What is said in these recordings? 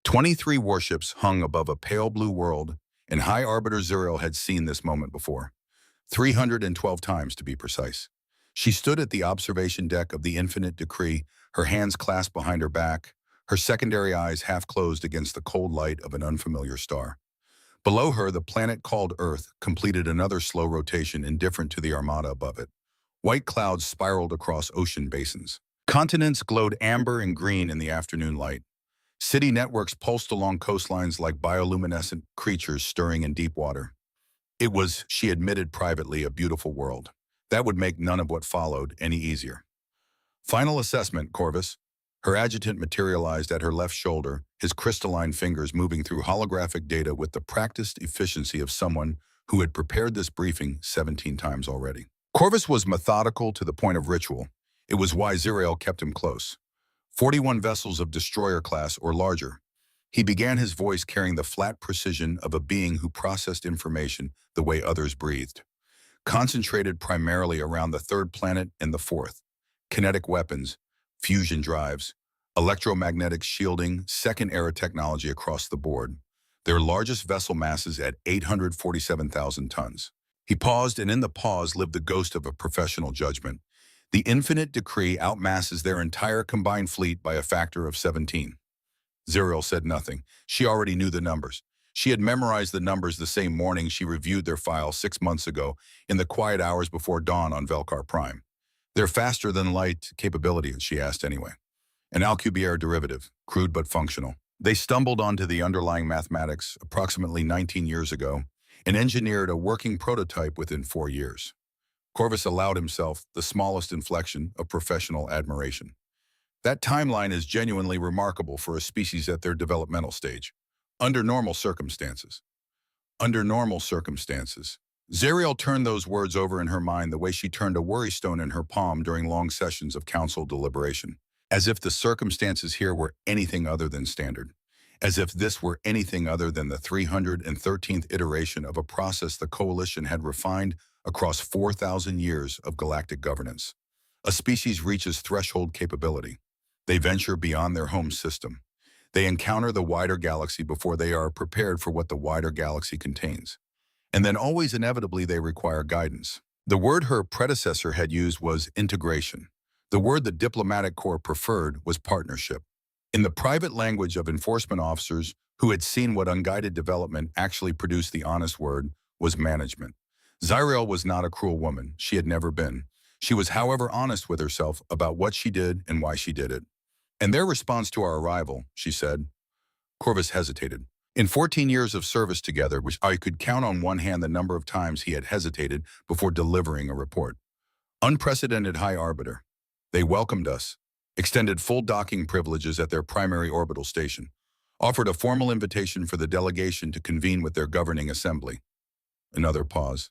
23 warships hung above a pale blue world, and High Arbiter Zuriel had seen this moment before. 312 times, to be precise. She stood at the observation deck of the Infinite Decree, her hands clasped behind her back, her secondary eyes half closed against the cold light of an unfamiliar star. Below her, the planet called Earth completed another slow rotation indifferent to the armada above it. White clouds spiraled across ocean basins. Continents glowed amber and green in the afternoon light. City networks pulsed along coastlines like bioluminescent creatures stirring in deep water. It was, she admitted privately, a beautiful world. That would make none of what followed any easier. Final assessment, Corvus. Her adjutant materialized at her left shoulder, his crystalline fingers moving through holographic data with the practiced efficiency of someone who had prepared this briefing 17 times already. Corvus was methodical to the point of ritual. It was why Zuriel kept him close. 41 vessels of destroyer class or larger. He began, his voice carrying the flat precision of a being who processed information the way others breathed. Concentrated primarily around the third planet and the fourth. Kinetic weapons, fusion drives, electromagnetic shielding, second-era technology across the board. Their largest vessel masses at 847,000 tons. He paused, and in the pause lived the ghost of a professional judgment. The Infinite Decree outmasses their entire combined fleet by a factor of 17. Zuriel said nothing. She already knew the numbers. She had memorized the numbers the same morning she reviewed their file 6 months ago in the quiet hours before dawn on Velkar Prime. Their faster-than-light capability, she asked anyway. An Alcubierre derivative, crude but functional. They stumbled onto the underlying mathematics approximately 19 years ago and engineered a working prototype within 4 years. Corvus allowed himself the smallest inflection of professional admiration. That timeline is genuinely remarkable for a species at their developmental stage. Under normal circumstances. Under normal circumstances. Zuriel turned those words over in her mind the way she turned a worry stone in her palm during long sessions of council deliberation. As if the circumstances here were anything other than standard. As if this were anything other than the 313th iteration of a process the Coalition had refined across 4,000 years of galactic governance. A species reaches threshold capability. They venture beyond their home system. They encounter the wider galaxy before they are prepared for what the wider galaxy contains. And then always inevitably they require guidance. The word her predecessor had used was integration. The word the diplomatic corps preferred was partnership. In the private language of enforcement officers who had seen what unguided development actually produced, the honest word was management. Zuriel was not a cruel woman. She had never been. She was, however, honest with herself about what she did and why she did it. And their response to our arrival, she said. Corvus hesitated. In 14 years of service together, which I could count on one hand the number of times he had hesitated before delivering a report. Unprecedented High Arbiter. They welcomed us, extended full docking privileges at their primary orbital station, offered a formal invitation for the delegation to convene with their governing assembly. Another pause.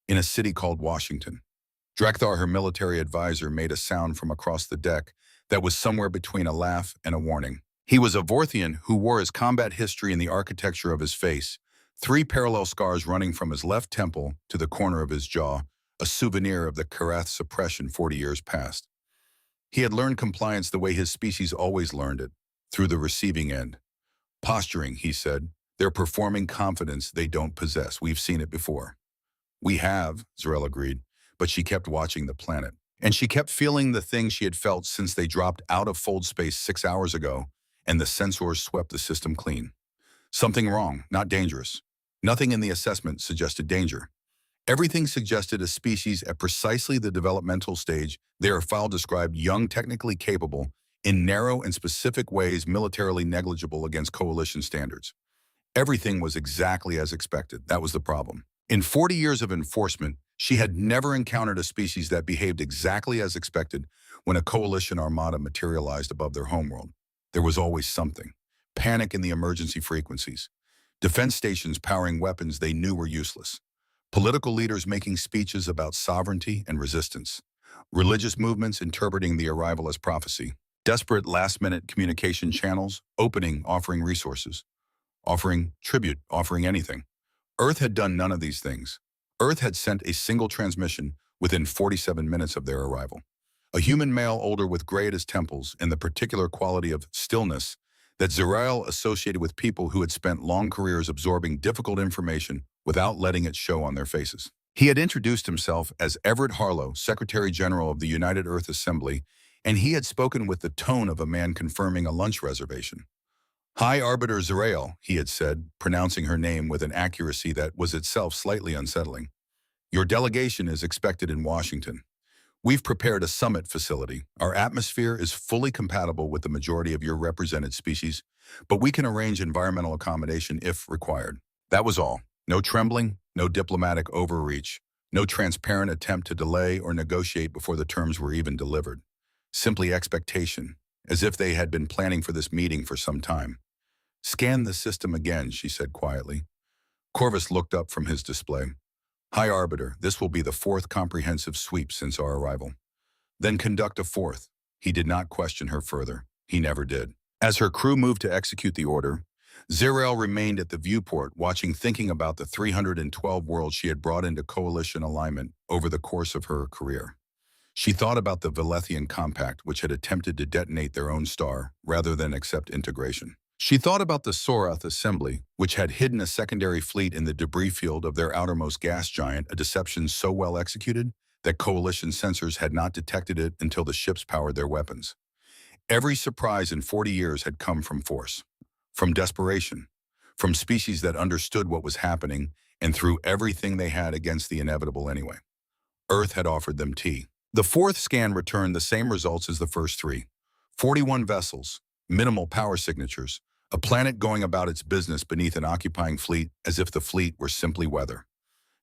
In a city called Washington. Drakthar, her military advisor, made a sound from across the deck that was somewhere between a laugh and a warning. He was a Vorthian who wore his combat history in the architecture of his face, 3 parallel scars running from his left temple to the corner of his jaw, a souvenir of the Karath suppression 40 years past. He had learned compliance the way his species always learned it, through the receiving end. Posturing, he said. They're performing confidence they don't possess. We've seen it before. We have, Zuriel agreed, but she kept watching the planet. And she kept feeling the thing she had felt since they dropped out of fold space 6 hours ago, and the sensors swept the system clean. Something wrong, not dangerous. Nothing in the assessment suggested danger. Everything suggested a species at precisely the developmental stage their file described young, technically capable, in narrow and specific ways militarily negligible against Coalition standards. Everything was exactly as expected. That was the problem. In 40 years of enforcement, she had never encountered a species that behaved exactly as expected when a Coalition armada materialized above their homeworld. There was always something. Panic in the emergency frequencies. Defense stations powering weapons they knew were useless. Political leaders making speeches about sovereignty and resistance. Religious movements interpreting the arrival as prophecy. Desperate last-minute communication channels, opening, offering resources. Offering tribute, offering anything. Earth had done none of these things. Earth had sent a single transmission within 47 minutes of their arrival. A human male older with gray at his temples and the particular quality of stillness that Zerael associated with people who had spent long careers absorbing difficult information without letting it show on their faces. He had introduced himself as Everett Harlow, Secretary General of the United Earth Assembly, and he had spoken with the tone of a man confirming a lunch reservation. High Arbiter Zerael, he had said, pronouncing her name with an accuracy that was itself slightly unsettling. Your delegation is expected in Washington. We've prepared a summit facility. Our atmosphere is fully compatible with the majority of your represented species, but we can arrange environmental accommodation if required. That was all. No trembling, no diplomatic overreach, no transparent attempt to delay or negotiate before the terms were even delivered. Simply expectation, as if they had been planning for this meeting for some time. Scan the system again, she said quietly. Corvus looked up from his display. High Arbiter, this will be the fourth comprehensive sweep since our arrival. Then conduct a fourth. He did not question her further. He never did. As her crew moved to execute the order, Zerael remained at the viewport, thinking about the 312 worlds she had brought into coalition alignment over the course of her career. She thought about the Velethian Compact, which had attempted to detonate their own star rather than accept integration. She thought about the Sorath Assembly, which had hidden a secondary fleet in the debris field of their outermost gas giant, a deception so well executed that coalition sensors had not detected it until the ships powered their weapons. Every surprise in 40 years had come from force, from desperation, from species that understood what was happening and threw everything they had against the inevitable anyway. Earth had offered them tea. The fourth scan returned the same results as the first three. 41 vessels, minimal power signatures, a planet going about its business beneath an occupying fleet as if the fleet were simply weather.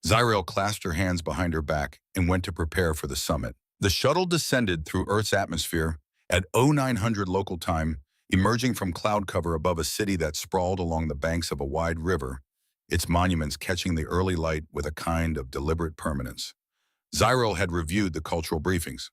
Zerael clasped her hands behind her back and went to prepare for the summit. The shuttle descended through Earth's atmosphere at 0900 local time, emerging from cloud cover above a city that sprawled along the banks of a wide river, its monuments catching the early light with a kind of deliberate permanence. Zerael had reviewed the cultural briefings.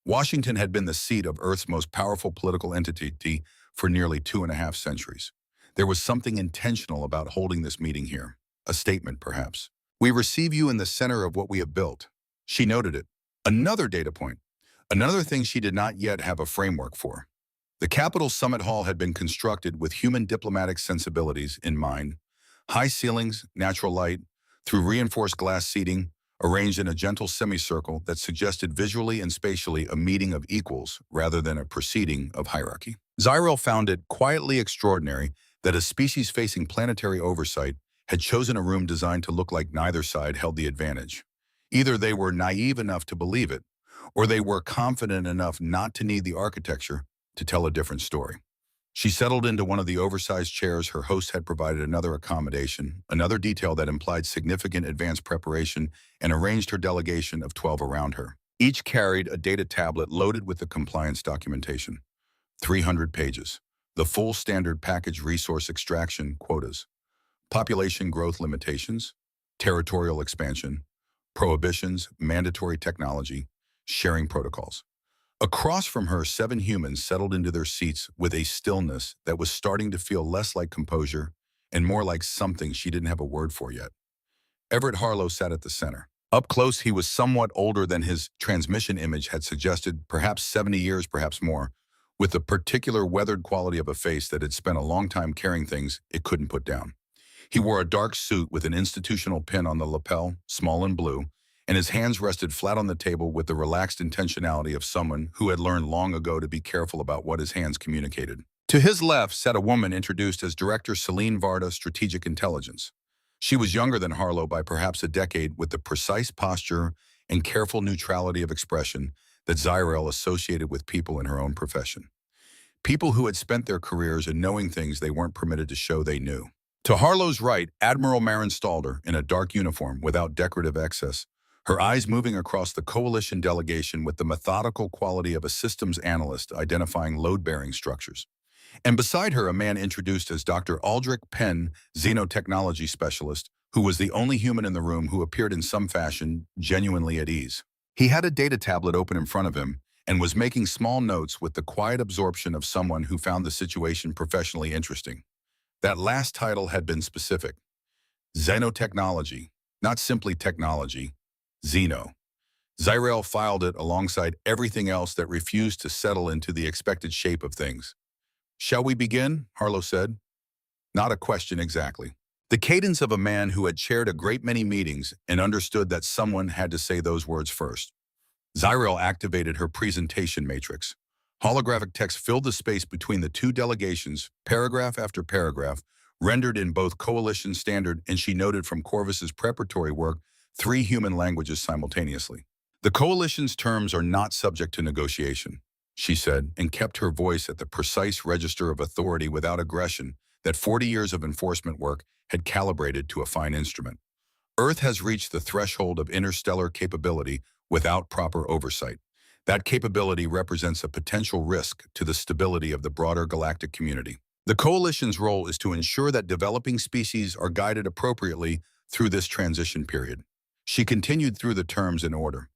Washington had been the seat of Earth's most powerful political entity for nearly 2.5 centuries. There was something intentional about holding this meeting here, a statement perhaps. We receive you in the center of what we have built. She noted it. Another data point, another thing she did not yet have a framework for. The Capitol Summit Hall had been constructed with human diplomatic sensibilities in mind. High ceilings, natural light, through reinforced glass seating, arranged in a gentle semicircle that suggested visually and spatially a meeting of equals rather than a proceeding of hierarchy. Zerael found it quietly extraordinary that a species facing planetary oversight had chosen a room designed to look like neither side held the advantage. Either they were naive enough to believe it, or they were confident enough not to need the architecture to tell a different story. She settled into one of the oversized chairs. Her host had provided another accommodation, another detail that implied significant advanced preparation, and arranged her delegation of 12 around her. Each carried a data tablet loaded with the compliance documentation. 300 pages. The full standard package: resource extraction quotas, population growth limitations, territorial expansion, prohibitions, mandatory technology, sharing protocols. Across from her, 7 humans settled into their seats with a stillness that was starting to feel less like composure and more like something she didn't have a word for yet. Everett Harlow sat at the center. Up close, he was somewhat older than his transmission image had suggested, perhaps 70 years, perhaps more, with the particular weathered quality of a face that had spent a long time carrying things it couldn't put down. He wore a dark suit with an institutional pin on the lapel, small and blue, and his hands rested flat on the table with the relaxed intentionality of someone who had learned long ago to be careful about what his hands communicated. To his left sat a woman introduced as Director Celine Varda, Strategic Intelligence. She was younger than Harlow by perhaps a decade, with the precise posture and careful neutrality of expression that Zerael associated with people in her own profession. People who had spent their careers in knowing things they weren't permitted to show they knew. To Harlow's right, Admiral Marin Stalder, in a dark uniform without decorative excess, her eyes moving across the coalition delegation with the methodical quality of a systems analyst identifying load-bearing structures. And beside her, a man introduced as Dr. Aldrich Penn, xenotechnology specialist, who was the only human in the room who appeared in some fashion genuinely at ease. He had a data tablet open in front of him and was making small notes with the quiet absorption of someone who found the situation professionally interesting. That last title had been specific. Xenotechnology, not simply technology, Xeno. Zerael filed it alongside everything else that refused to settle into the expected shape of things. Shall we begin? Harlow said. Not a question exactly. The cadence of a man who had chaired a great many meetings and understood that someone had to say those words first. Zyril activated her presentation matrix. Holographic text filled the space between the two delegations, paragraph after paragraph, rendered in both Coalition Standard and she noted from Corvus's preparatory work 3 human languages simultaneously. The Coalition's terms are not subject to negotiation, she said, and kept her voice at the precise register of authority without aggression that 40 years of enforcement work had calibrated to a fine instrument. Earth has reached the threshold of interstellar capability without proper oversight. That capability represents a potential risk to the stability of the broader galactic community. The Coalition's role is to ensure that developing species are guided appropriately through this transition period. She continued through the terms in order.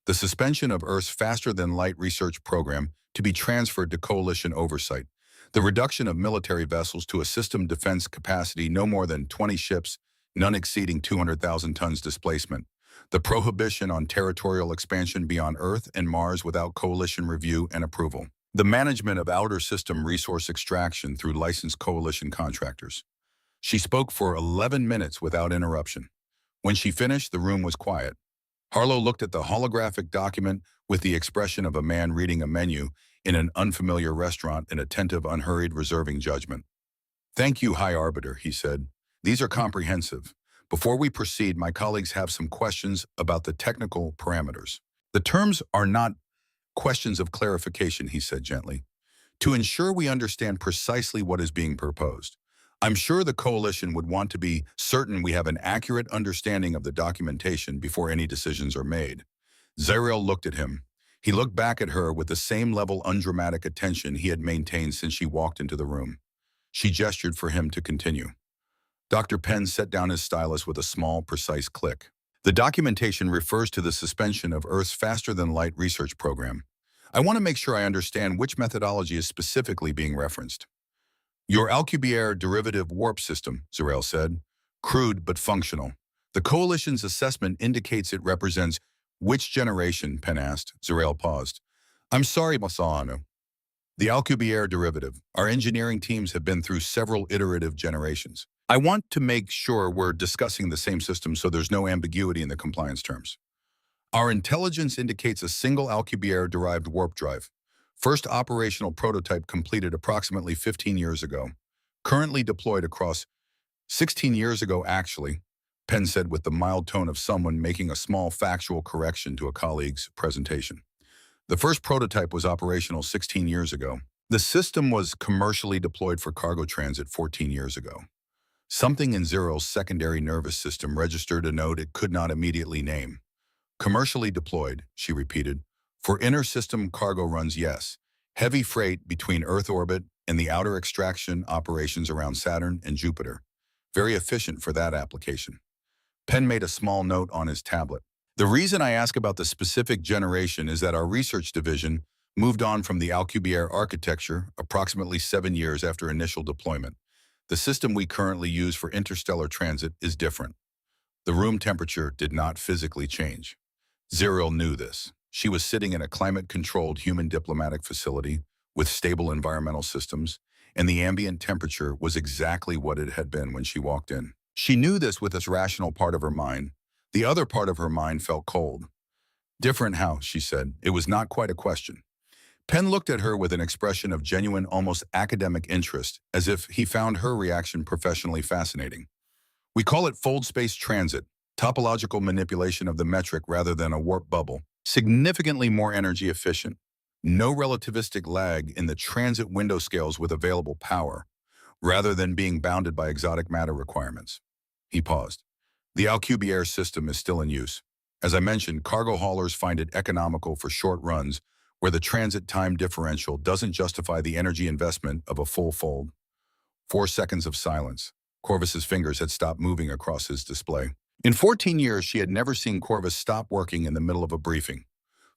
The suspension of Earth's faster-than-light research program to be transferred to Coalition oversight. The reduction of military vessels to a system defense capacity no more than 20 ships, none exceeding 200,000 tons displacement. The prohibition on territorial expansion beyond Earth and Mars without Coalition review and approval. The management of outer system resource extraction through licensed Coalition contractors. She spoke for 11 minutes without interruption. When she finished, the room was quiet. Harlow looked at the holographic document with the expression of a man reading a menu in an unfamiliar restaurant, an attentive, unhurried, reserving judgment. Thank you, High Arbiter, he said. These are comprehensive. Before we proceed, my colleagues have some questions about the technical parameters. The terms are not questions of clarification, he said gently, to ensure we understand precisely what is being proposed. I'm sure the Coalition would want to be certain we have an accurate understanding of the documentation before any decisions are made. Zariel looked at him. He looked back at her with the same level undramatic attention he had maintained since she walked into the room. She gestured for him to continue. Dr. Penn set down his stylus with a small, precise click. The documentation refers to the suspension of Earth's faster-than-light research program. I want to make sure I understand which methodology is specifically being referenced. Your Alcubierre derivative warp system, Zariel said. Crude but functional. The Coalition's assessment indicates it represents which generation, Penn asked. Zariel paused. I'm sorry, Masano. The Alcubierre derivative. Our engineering teams have been through several iterative generations. I want to make sure we're discussing the same system so there's no ambiguity in the compliance terms. Our intelligence indicates a single Alcubierre-derived warp drive. First operational prototype completed approximately 15 years ago. Currently deployed across 16 years ago, actually, Penn said with the mild tone of someone making a small factual correction to a colleague's presentation. The first prototype was operational 16 years ago. The system was commercially deployed for cargo transit 14 years ago. Something in Zero's secondary nervous system registered a note it could not immediately name. Commercially deployed, she repeated. For inter-system cargo runs, yes. Heavy freight between Earth orbit and the outer extraction operations around Saturn and Jupiter. Very efficient for that application. Penn made a small note on his tablet. The reason I ask about the specific generation is that our research division moved on from the Alcubierre architecture approximately 7 years after initial deployment. The system we currently use for interstellar transit is different. The room temperature did not physically change. Zeriel knew this. She was sitting in a climate-controlled human diplomatic facility with stable environmental systems, and the ambient temperature was exactly what it had been when she walked in. She knew this with this rational part of her mind. The other part of her mind felt cold. Different how, she said. It was not quite a question. Penn looked at her with an expression of genuine, almost academic interest, as if he found her reaction professionally fascinating. We call it fold space transit, topological manipulation of the metric rather than a warp bubble. Significantly more energy efficient. No relativistic lag in the transit window scales with available power, rather than being bounded by exotic matter requirements. He paused. The Alcubierre system is still in use. As I mentioned, cargo haulers find it economical for short runs where the transit time differential doesn't justify the energy investment of a full fold. 4 seconds of silence. Corvus's fingers had stopped moving across his display. In 14 years, she had never seen Corvus stop working in the middle of a briefing.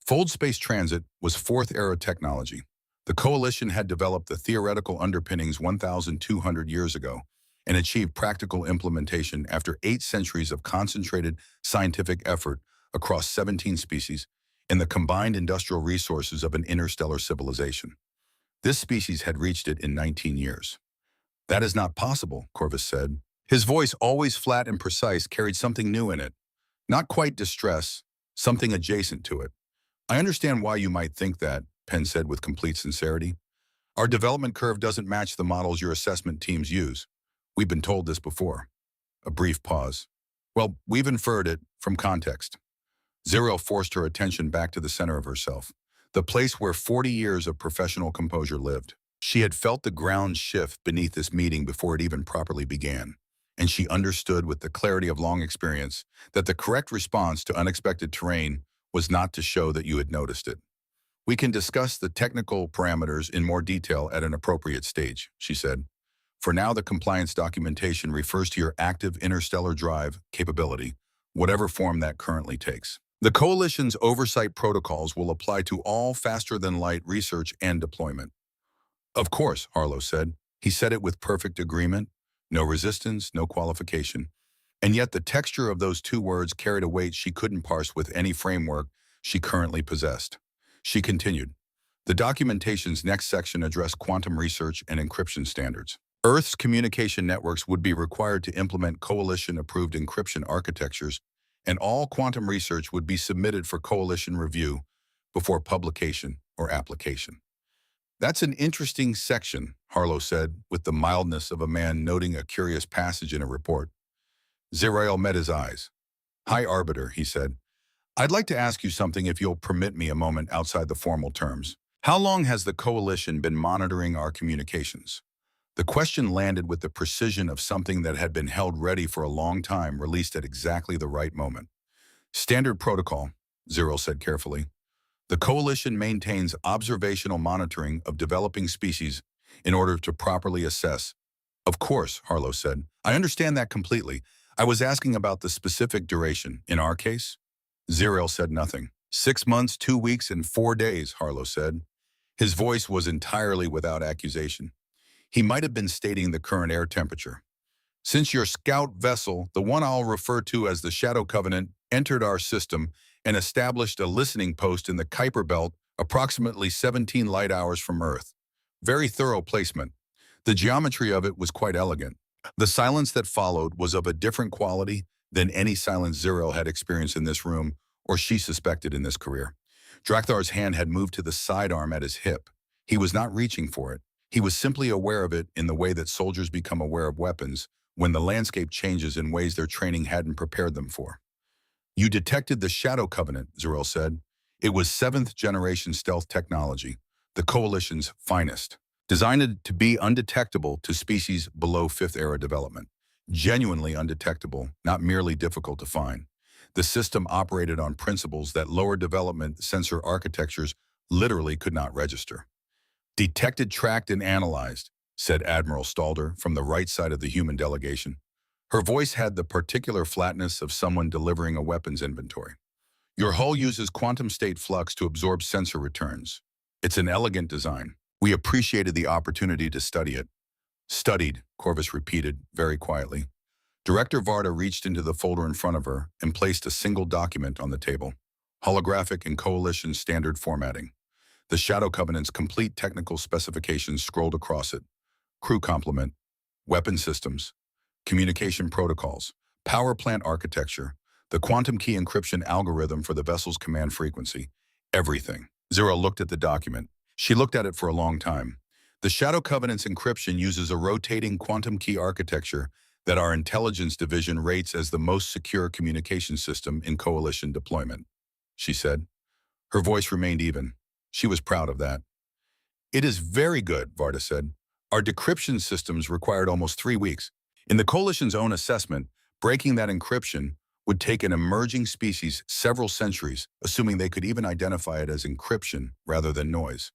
Fold space transit was fourth-era technology. The Coalition had developed the theoretical underpinnings 1,200 years ago and achieved practical implementation after 8 centuries of concentrated scientific effort across 17 species and the combined industrial resources of an interstellar civilization. This species had reached it in 19 years. That is not possible, Corvus said. His voice, always flat and precise, carried something new in it. Not quite distress, something adjacent to it. I understand why you might think that, Penn said with complete sincerity. Our development curve doesn't match the models your assessment teams use. We've been told this before. A brief pause. Well, we've inferred it from context. Zero forced her attention back to the center of herself, the place where 40 years of professional composure lived. She had felt the ground shift beneath this meeting before it even properly began, and she understood with the clarity of long experience that the correct response to unexpected terrain was not to show that you had noticed it. We can discuss the technical parameters in more detail at an appropriate stage, she said. For now, the compliance documentation refers to your active interstellar drive capability, whatever form that currently takes. The Coalition's oversight protocols will apply to all faster-than-light research and deployment. Of course, Harlow said. He said it with perfect agreement, no resistance, no qualification. And yet the texture of those two words carried a weight she couldn't parse with any framework she currently possessed. She continued. The documentation's next section addressed quantum research and encryption standards. Earth's communication networks would be required to implement Coalition-approved encryption architectures, and all quantum research would be submitted for Coalition review before publication or application. That's an interesting section, Harlow said, with the mildness of a man noting a curious passage in a report. Zerael met his eyes. Hi, Arbiter, he said. I'd like to ask you something if you'll permit me a moment outside the formal terms. How long has the Coalition been monitoring our communications? The question landed with the precision of something that had been held ready for a long time, released at exactly the right moment. Standard protocol, Zerael said carefully. The Coalition maintains observational monitoring of developing species in order to properly assess. Of course, Harlow said. I understand that completely. I was asking about the specific duration. In our case? Zerael said nothing. 6 months, 2 weeks, and 4 days, Harlow said. His voice was entirely without accusation. He might have been stating the current air temperature. Since your scout vessel, the one I'll refer to as the Shadow Covenant, entered our system and established a listening post in the Kuiper Belt approximately 17 light hours from Earth. Very thorough placement. The geometry of it was quite elegant. The silence that followed was of a different quality than any silence Zerael had experienced in this room or she suspected in this career. Drakthar's hand had moved to the sidearm at his hip. He was not reaching for it. He was simply aware of it in the way that soldiers become aware of weapons when the landscape changes in ways their training hadn't prepared them for. You detected the Shadow Covenant, Zerael said. It was 7th-generation stealth technology, the Coalition's finest, designed to be undetectable to species below 5th-era development. Genuinely undetectable, not merely difficult to find. The system operated on principles that lower development sensor architectures literally could not register. Detected, tracked, and analyzed, said Admiral Stalder from the right side of the human delegation. Her voice had the particular flatness of someone delivering a weapons inventory. Your hull uses quantum state flux to absorb sensor returns. It's an elegant design. We appreciated the opportunity to study it. Studied, Corvus repeated, very quietly. Director Varda reached into the folder in front of her and placed a single document on the table. Holographic and Coalition standard formatting. The Shadow Covenant's complete technical specifications scrolled across it. Crew complement, weapon systems, communication protocols, power plant architecture, the quantum key encryption algorithm for the vessel's command frequency. Everything. Zerael looked at the document. She looked at it for a long time. The Shadow Covenant's encryption uses a rotating quantum key architecture that our intelligence division rates as the most secure communication system in Coalition deployment, she said. Her voice remained even. She was proud of that. It is very good, Varda said. Our decryption systems required almost 3 weeks. In the Coalition's own assessment, breaking that encryption would take an emerging species several centuries, assuming they could even identify it as encryption rather than noise.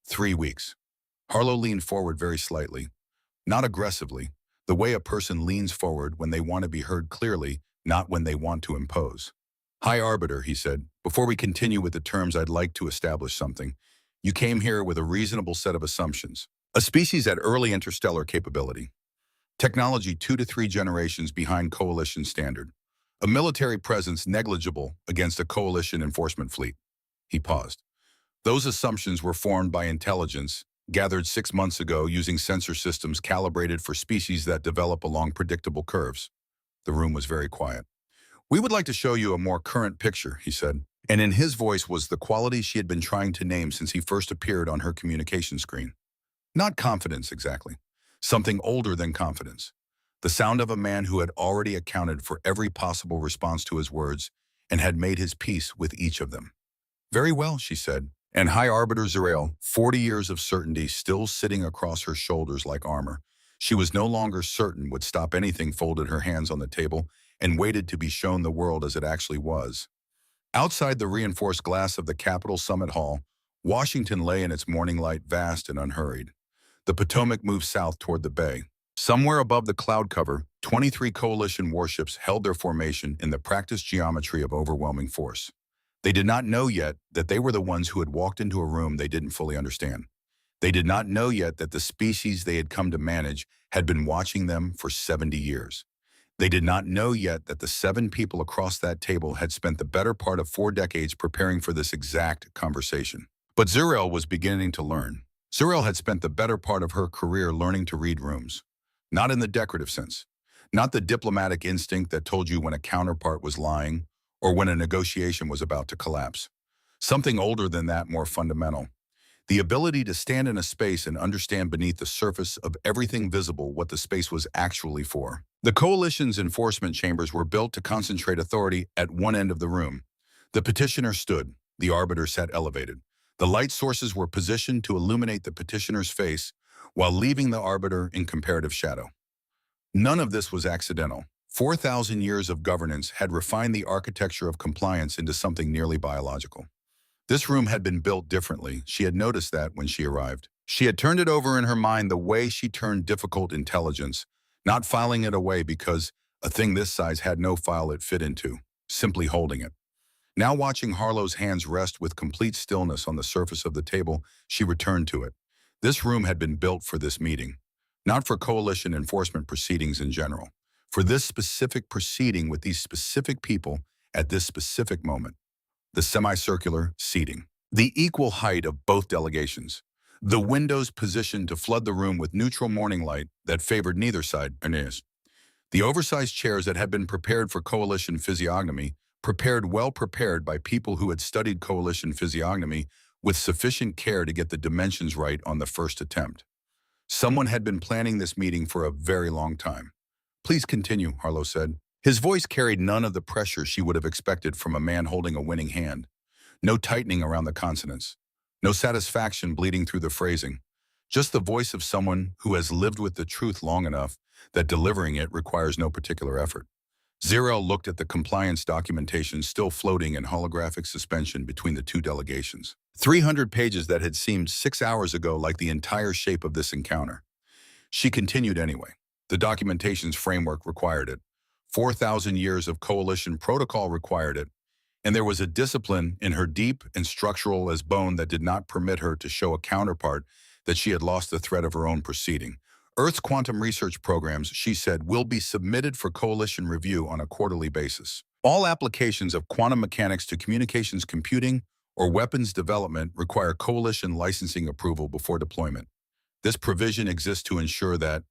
3 weeks. Harlow leaned forward very slightly. Not aggressively, the way a person leans forward when they want to be heard clearly, not when they want to impose. Hi, Arbiter, he said. Before we continue with the terms, I'd like to establish something. You came here with a reasonable set of assumptions. A species at early interstellar capability. Technology 2 to 3 generations behind Coalition standard. A military presence negligible against a Coalition enforcement fleet. He paused. Those assumptions were formed by intelligence, gathered 6 months ago using sensor systems calibrated for species that develop along predictable curves. The room was very quiet. "We would like to show you a more current picture," he said. And in his voice was the quality she had been trying to name since he first appeared on her communication screen. Not confidence, exactly. Something older than confidence. The sound of a man who had already accounted for every possible response to his words and had made his peace with each of them. "Very well," she said. And High Arbiter Zerael, 40 years of certainty still sitting across her shoulders like armor. She was no longer certain would stop anything, folded her hands on the table and waited to be shown the world as it actually was. Outside the reinforced glass of the Capitol Summit Hall, Washington lay in its morning light, vast and unhurried. The Potomac moved south toward the bay. Somewhere above the cloud cover, 23 coalition warships held their formation in the practiced geometry of overwhelming force. They did not know yet that they were the ones who had walked into a room they didn't fully understand. They did not know yet that the species they had come to manage had been watching them for 70 years. They did not know yet that the 7 people across that table had spent the better part of 4 decades preparing for this exact conversation. But Zerael was beginning to learn. Zerael had spent the better part of her career learning to read rooms. Not in the decorative sense. Not the diplomatic instinct that told you when a counterpart was lying or when a negotiation was about to collapse. Something older than that, more fundamental. The ability to stand in a space and understand beneath the surface of everything visible what the space was actually for. The coalition's enforcement chambers were built to concentrate authority at one end of the room. The petitioner stood. The arbiter sat elevated. The light sources were positioned to illuminate the petitioner's face while leaving the arbiter in comparative shadow. None of this was accidental. 4,000 years of governance had refined the architecture of compliance into something nearly biological. This room had been built differently. She had noticed that when she arrived. She had turned it over in her mind the way she turned difficult intelligence, not filing it away because a thing this size had no file it fit into, simply holding it. Now watching Harlow's hands rest with complete stillness on the surface of the table, she returned to it. This room had been built for this meeting, not for coalition enforcement proceedings in general, for this specific proceeding with these specific people at this specific moment. The semicircular seating, the equal height of both delegations, the windows positioned to flood the room with neutral morning light that favored neither side, the oversized chairs that had been prepared for coalition physiognomy, well prepared by people who had studied coalition physiognomy with sufficient care to get the dimensions right on the first attempt. Someone had been planning this meeting for a very long time. "Please continue," Harlow said. His voice carried none of the pressure she would have expected from a man holding a winning hand. No tightening around the consonants. No satisfaction bleeding through the phrasing. Just the voice of someone who has lived with the truth long enough that delivering it requires no particular effort. Zerael looked at the compliance documentation still floating in holographic suspension between the two delegations. 300 pages that had seemed 6 hours ago like the entire shape of this encounter. She continued anyway. The documentation's framework required it. 4,000 years of coalition protocol required it, and there was a discipline in her deep and structural as bone that did not permit her to show a counterpart that she had lost the thread of her own proceeding. Earth's quantum research programs, she said, will be submitted for coalition review on a quarterly basis. All applications of quantum mechanics to communications computing or weapons development require coalition licensing approval before deployment. This provision exists to ensure that.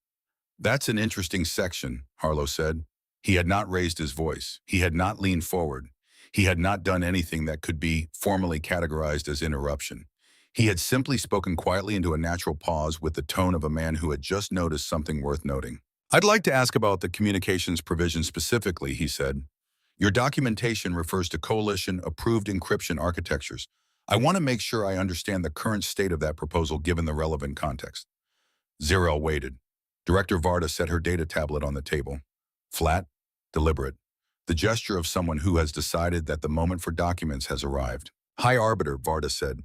That's an interesting section, Harlow said. He had not raised his voice. He had not leaned forward. He had not done anything that could be formally categorized as interruption. He had simply spoken quietly into a natural pause with the tone of a man who had just noticed something worth noting. "I'd like to ask about the communications provision specifically," he said. "Your documentation refers to coalition-approved encryption architectures. I want to make sure I understand the current state of that proposal given the relevant context." Zerael waited. Director Varda set her data tablet on the table. Flat, deliberate. The gesture of someone who has decided that the moment for documents has arrived. "High Arbiter," Varda said.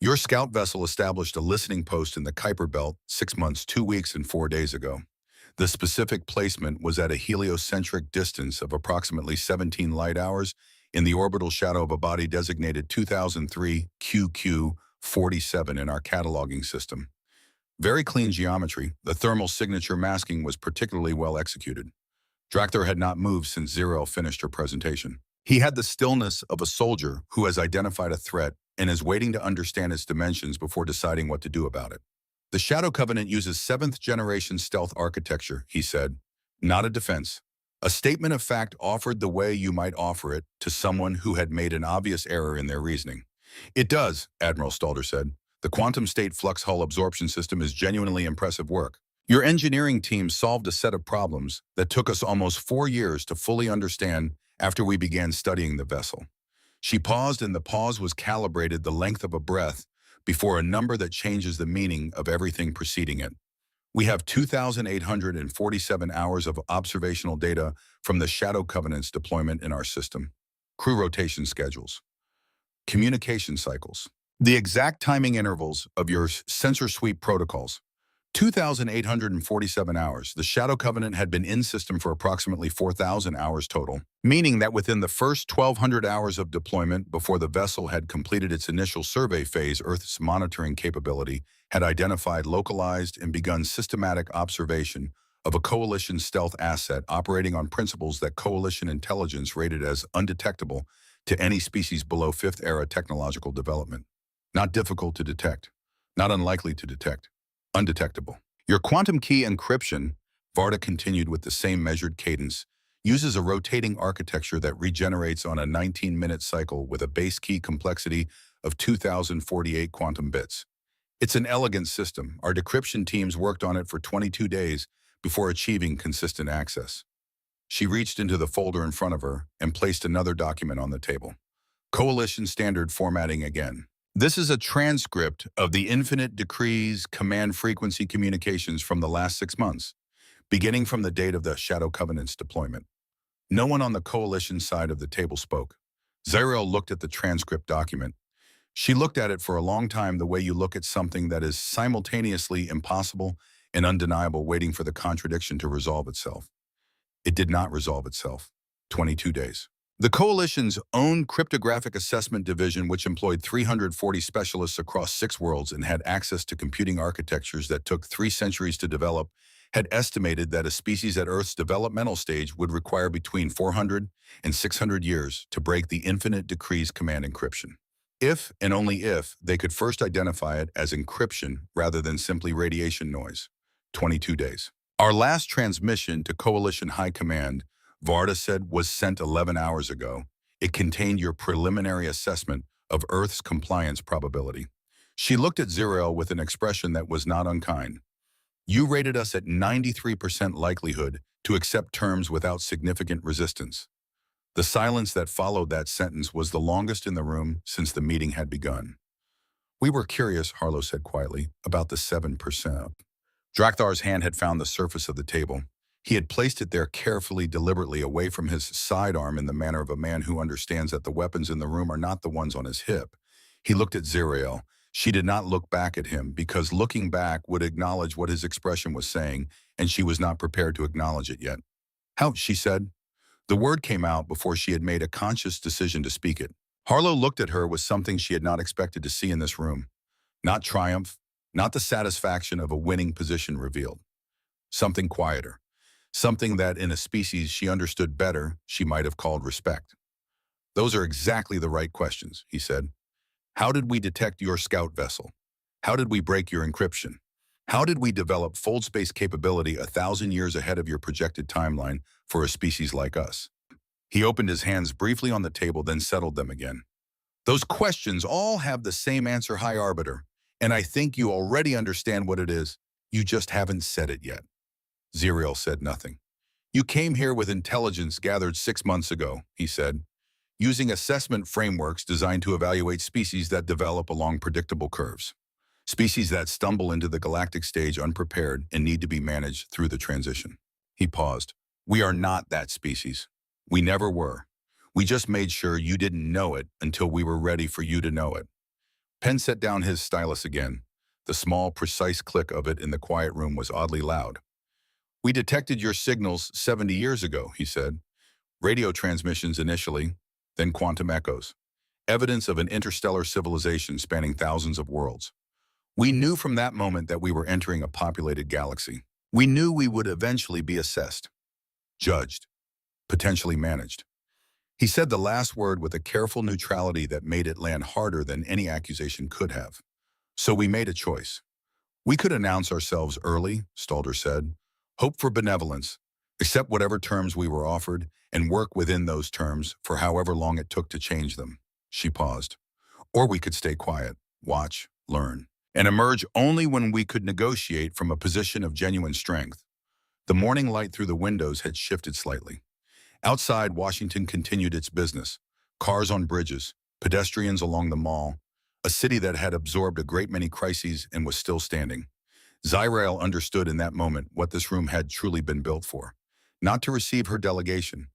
"Your scout vessel established a listening post in the Kuiper Belt 6 months, 2 weeks, and 4 days ago. The specific placement was at a heliocentric distance of approximately 17 light hours in the orbital shadow of a body designated 2003 QQ47 in our cataloging system. Very clean geometry. The thermal signature masking was particularly well executed." Drakther had not moved since Zerael finished her presentation. He had the stillness of a soldier who has identified a threat and is waiting to understand its dimensions before deciding what to do about it. The Shadow Covenant uses 7th-generation stealth architecture, he said, not a defense. A statement of fact offered the way you might offer it to someone who had made an obvious error in their reasoning. It does, Admiral Stalder said. The quantum state flux hull absorption system is genuinely impressive work. Your engineering team solved a set of problems that took us almost 4 years to fully understand after we began studying the vessel. She paused, and the pause was calibrated the length of a breath before a number that changes the meaning of everything preceding it. We have 2,847 hours of observational data from the Shadow Covenant's deployment in our system. Crew rotation schedules. Communication cycles. The exact timing intervals of your sensor sweep protocols. 2,847 hours. The Shadow Covenant had been in system for approximately 4,000 hours total, meaning that within the first 1,200 hours of deployment before the vessel had completed its initial survey phase, Earth's monitoring capability had identified, localized, and begun systematic observation of a Coalition stealth asset operating on principles that Coalition intelligence rated as undetectable to any species below 5th-era technological development. Not difficult to detect, not unlikely to detect. Undetectable. Your quantum key encryption, Varda continued with the same measured cadence, uses a rotating architecture that regenerates on a 19-minute cycle with a base key complexity of 2,048 quantum bits. It's an elegant system. Our decryption teams worked on it for 22 days before achieving consistent access. She reached into the folder in front of her and placed another document on the table. Coalition standard formatting again. This is a transcript of the Infinite Decrees command frequency communications from the last 6 months, beginning from the date of the Shadow Covenant's deployment. No one on the Coalition side of the table spoke. Zariel looked at the transcript document. She looked at it for a long time, the way you look at something that is simultaneously impossible and undeniable, waiting for the contradiction to resolve itself. It did not resolve itself. 22 days. The Coalition's own cryptographic assessment division, which employed 340 specialists across 6 worlds and had access to computing architectures that took 3 centuries to develop, had estimated that a species at Earth's developmental stage would require between 400 and 600 years to break the Infinite Decrees command encryption. If, and only if, they could first identify it as encryption rather than simply radiation noise. 22 days. Our last transmission to Coalition High Command, Varda said, was sent 11 hours ago. It contained your preliminary assessment of Earth's compliance probability. She looked at Zariel with an expression that was not unkind. You rated us at 93% likelihood to accept terms without significant resistance. The silence that followed that sentence was the longest in the room since the meeting had begun. We were curious, Harlow said quietly, about the 7%. Drakthar's hand had found the surface of the table. He had placed it there carefully, deliberately, away from his sidearm in the manner of a man who understands that the weapons in the room are not the ones on his hip. He looked at Zariel. She did not look back at him, because looking back would acknowledge what his expression was saying, and she was not prepared to acknowledge it yet. How, she said. The word came out before she had made a conscious decision to speak it. Harlow looked at her with something she had not expected to see in this room. Not triumph, not the satisfaction of a winning position revealed. Something quieter. Something that, in a species she understood better, she might have called respect. Those are exactly the right questions, he said. How did we detect your scout vessel? How did we break your encryption? How did we develop fold space capability 1,000 years ahead of your projected timeline for a species like us? He opened his hands briefly on the table, then settled them again. Those questions all have the same answer, High Arbiter, and I think you already understand what it is. You just haven't said it yet. Zariel said nothing. You came here with intelligence gathered 6 months ago, he said, using assessment frameworks designed to evaluate species that develop along predictable curves. Species that stumble into the galactic stage unprepared and need to be managed through the transition. He paused. We are not that species. We never were. We just made sure you didn't know it until we were ready for you to know it. Penn set down his stylus again. The small, precise click of it in the quiet room was oddly loud. We detected your signals 70 years ago, he said. Radio transmissions initially, then quantum echoes. Evidence of an interstellar civilization spanning thousands of worlds. We knew from that moment that we were entering a populated galaxy. We knew we would eventually be assessed, judged, potentially managed. He said the last word with a careful neutrality that made it land harder than any accusation could have. So we made a choice. We could announce ourselves early, Stalder said, hope for benevolence, accept whatever terms we were offered, and work within those terms for however long it took to change them. She paused. Or we could stay quiet, watch, learn, and emerge only when we could negotiate from a position of genuine strength. The morning light through the windows had shifted slightly. Outside, Washington continued its business. Cars on bridges, pedestrians along the mall, a city that had absorbed a great many crises and was still standing. Zyrael understood in that moment what this room had truly been built for. Not to receive her delegation,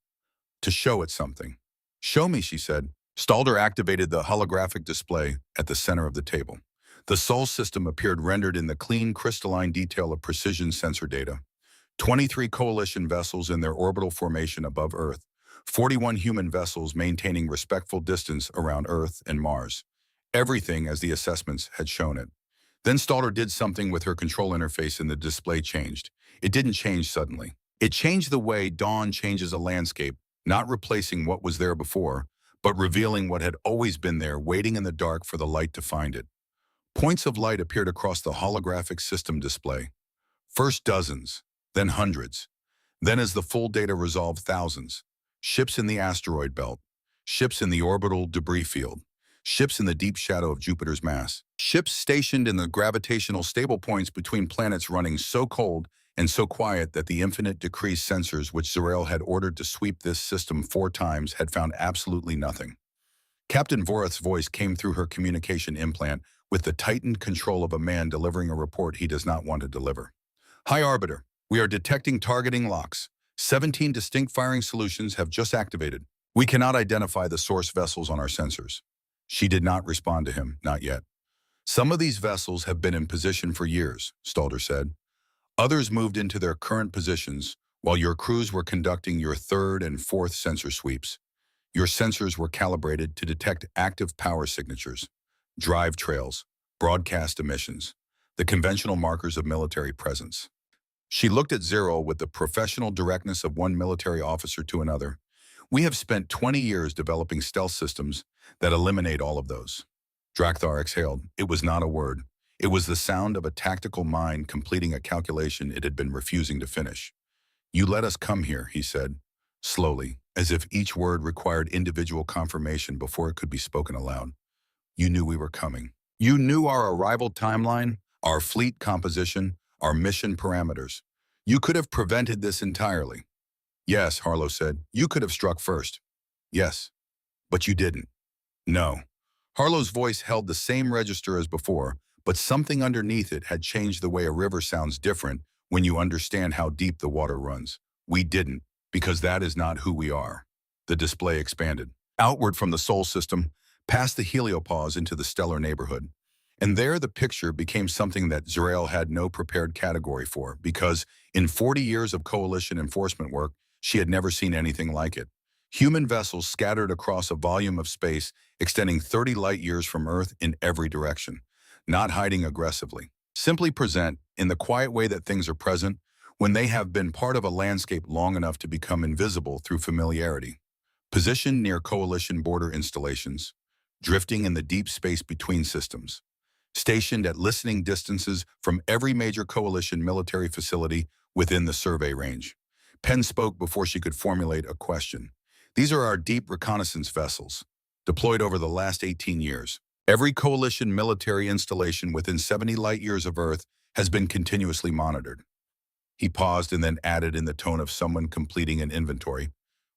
to show it something. Show me, she said. Stalder activated the holographic display at the center of the table. The Sol system appeared rendered in the clean, crystalline detail of precision sensor data. 23 coalition vessels in their orbital formation above Earth, 41 human vessels maintaining respectful distance around Earth and Mars. Everything as the assessments had shown it. Then Stalder did something with her control interface and the display changed. It didn't change suddenly. It changed the way dawn changes a landscape, not replacing what was there before, but revealing what had always been there, waiting in the dark for the light to find it. Points of light appeared across the holographic system display. First dozens, then hundreds. Then as the full data resolved, thousands. Ships in the asteroid belt. Ships in the orbital debris field. Ships in the deep shadow of Jupiter's mass. Ships stationed in the gravitational stable points between planets running so cold and so quiet that the infinite decrease sensors which Zyrael had ordered to sweep this system 4 times had found absolutely nothing. Captain Vorath's voice came through her communication implant with the tightened control of a man delivering a report he does not want to deliver. Hi, Arbiter. We are detecting targeting locks. 17 distinct firing solutions have just activated. We cannot identify the source vessels on our sensors. She did not respond to him, not yet. Some of these vessels have been in position for years, Stalder said. Others moved into their current positions while your crews were conducting your 3rd and 4th sensor sweeps. Your sensors were calibrated to detect active power signatures, drive trails, broadcast emissions, the conventional markers of military presence. She looked at Zyrael with the professional directness of one military officer to another. We have spent 20 years developing stealth systems that eliminate all of those. Drakthar exhaled. It was not a word. It was the sound of a tactical mind completing a calculation it had been refusing to finish. You let us come here, he said, slowly, as if each word required individual confirmation before it could be spoken aloud. You knew we were coming. You knew our arrival timeline, our fleet composition, our mission parameters. You could have prevented this entirely. Yes, Harlow said, you could have struck first. Yes, but you didn't. No. Harlow's voice held the same register as before, but something underneath it had changed the way a river sounds different when you understand how deep the water runs. We didn't, because that is not who we are. The display expanded, outward from the Sol system, past the heliopause into the stellar neighborhood. And there the picture became something that Zyrael had no prepared category for, because in 40 years of coalition enforcement work, she had never seen anything like it. Human vessels scattered across a volume of space extending 30 light years from Earth in every direction, not hiding aggressively. Simply present, in the quiet way that things are present, when they have been part of a landscape long enough to become invisible through familiarity. Positioned near coalition border installations, drifting in the deep space between systems. Stationed at listening distances from every major coalition military facility within the survey range. Penn spoke before she could formulate a question. These are our deep reconnaissance vessels, deployed over the last 18 years. Every coalition military installation within 70 light years of Earth has been continuously monitored. He paused and then added in the tone of someone completing an inventory.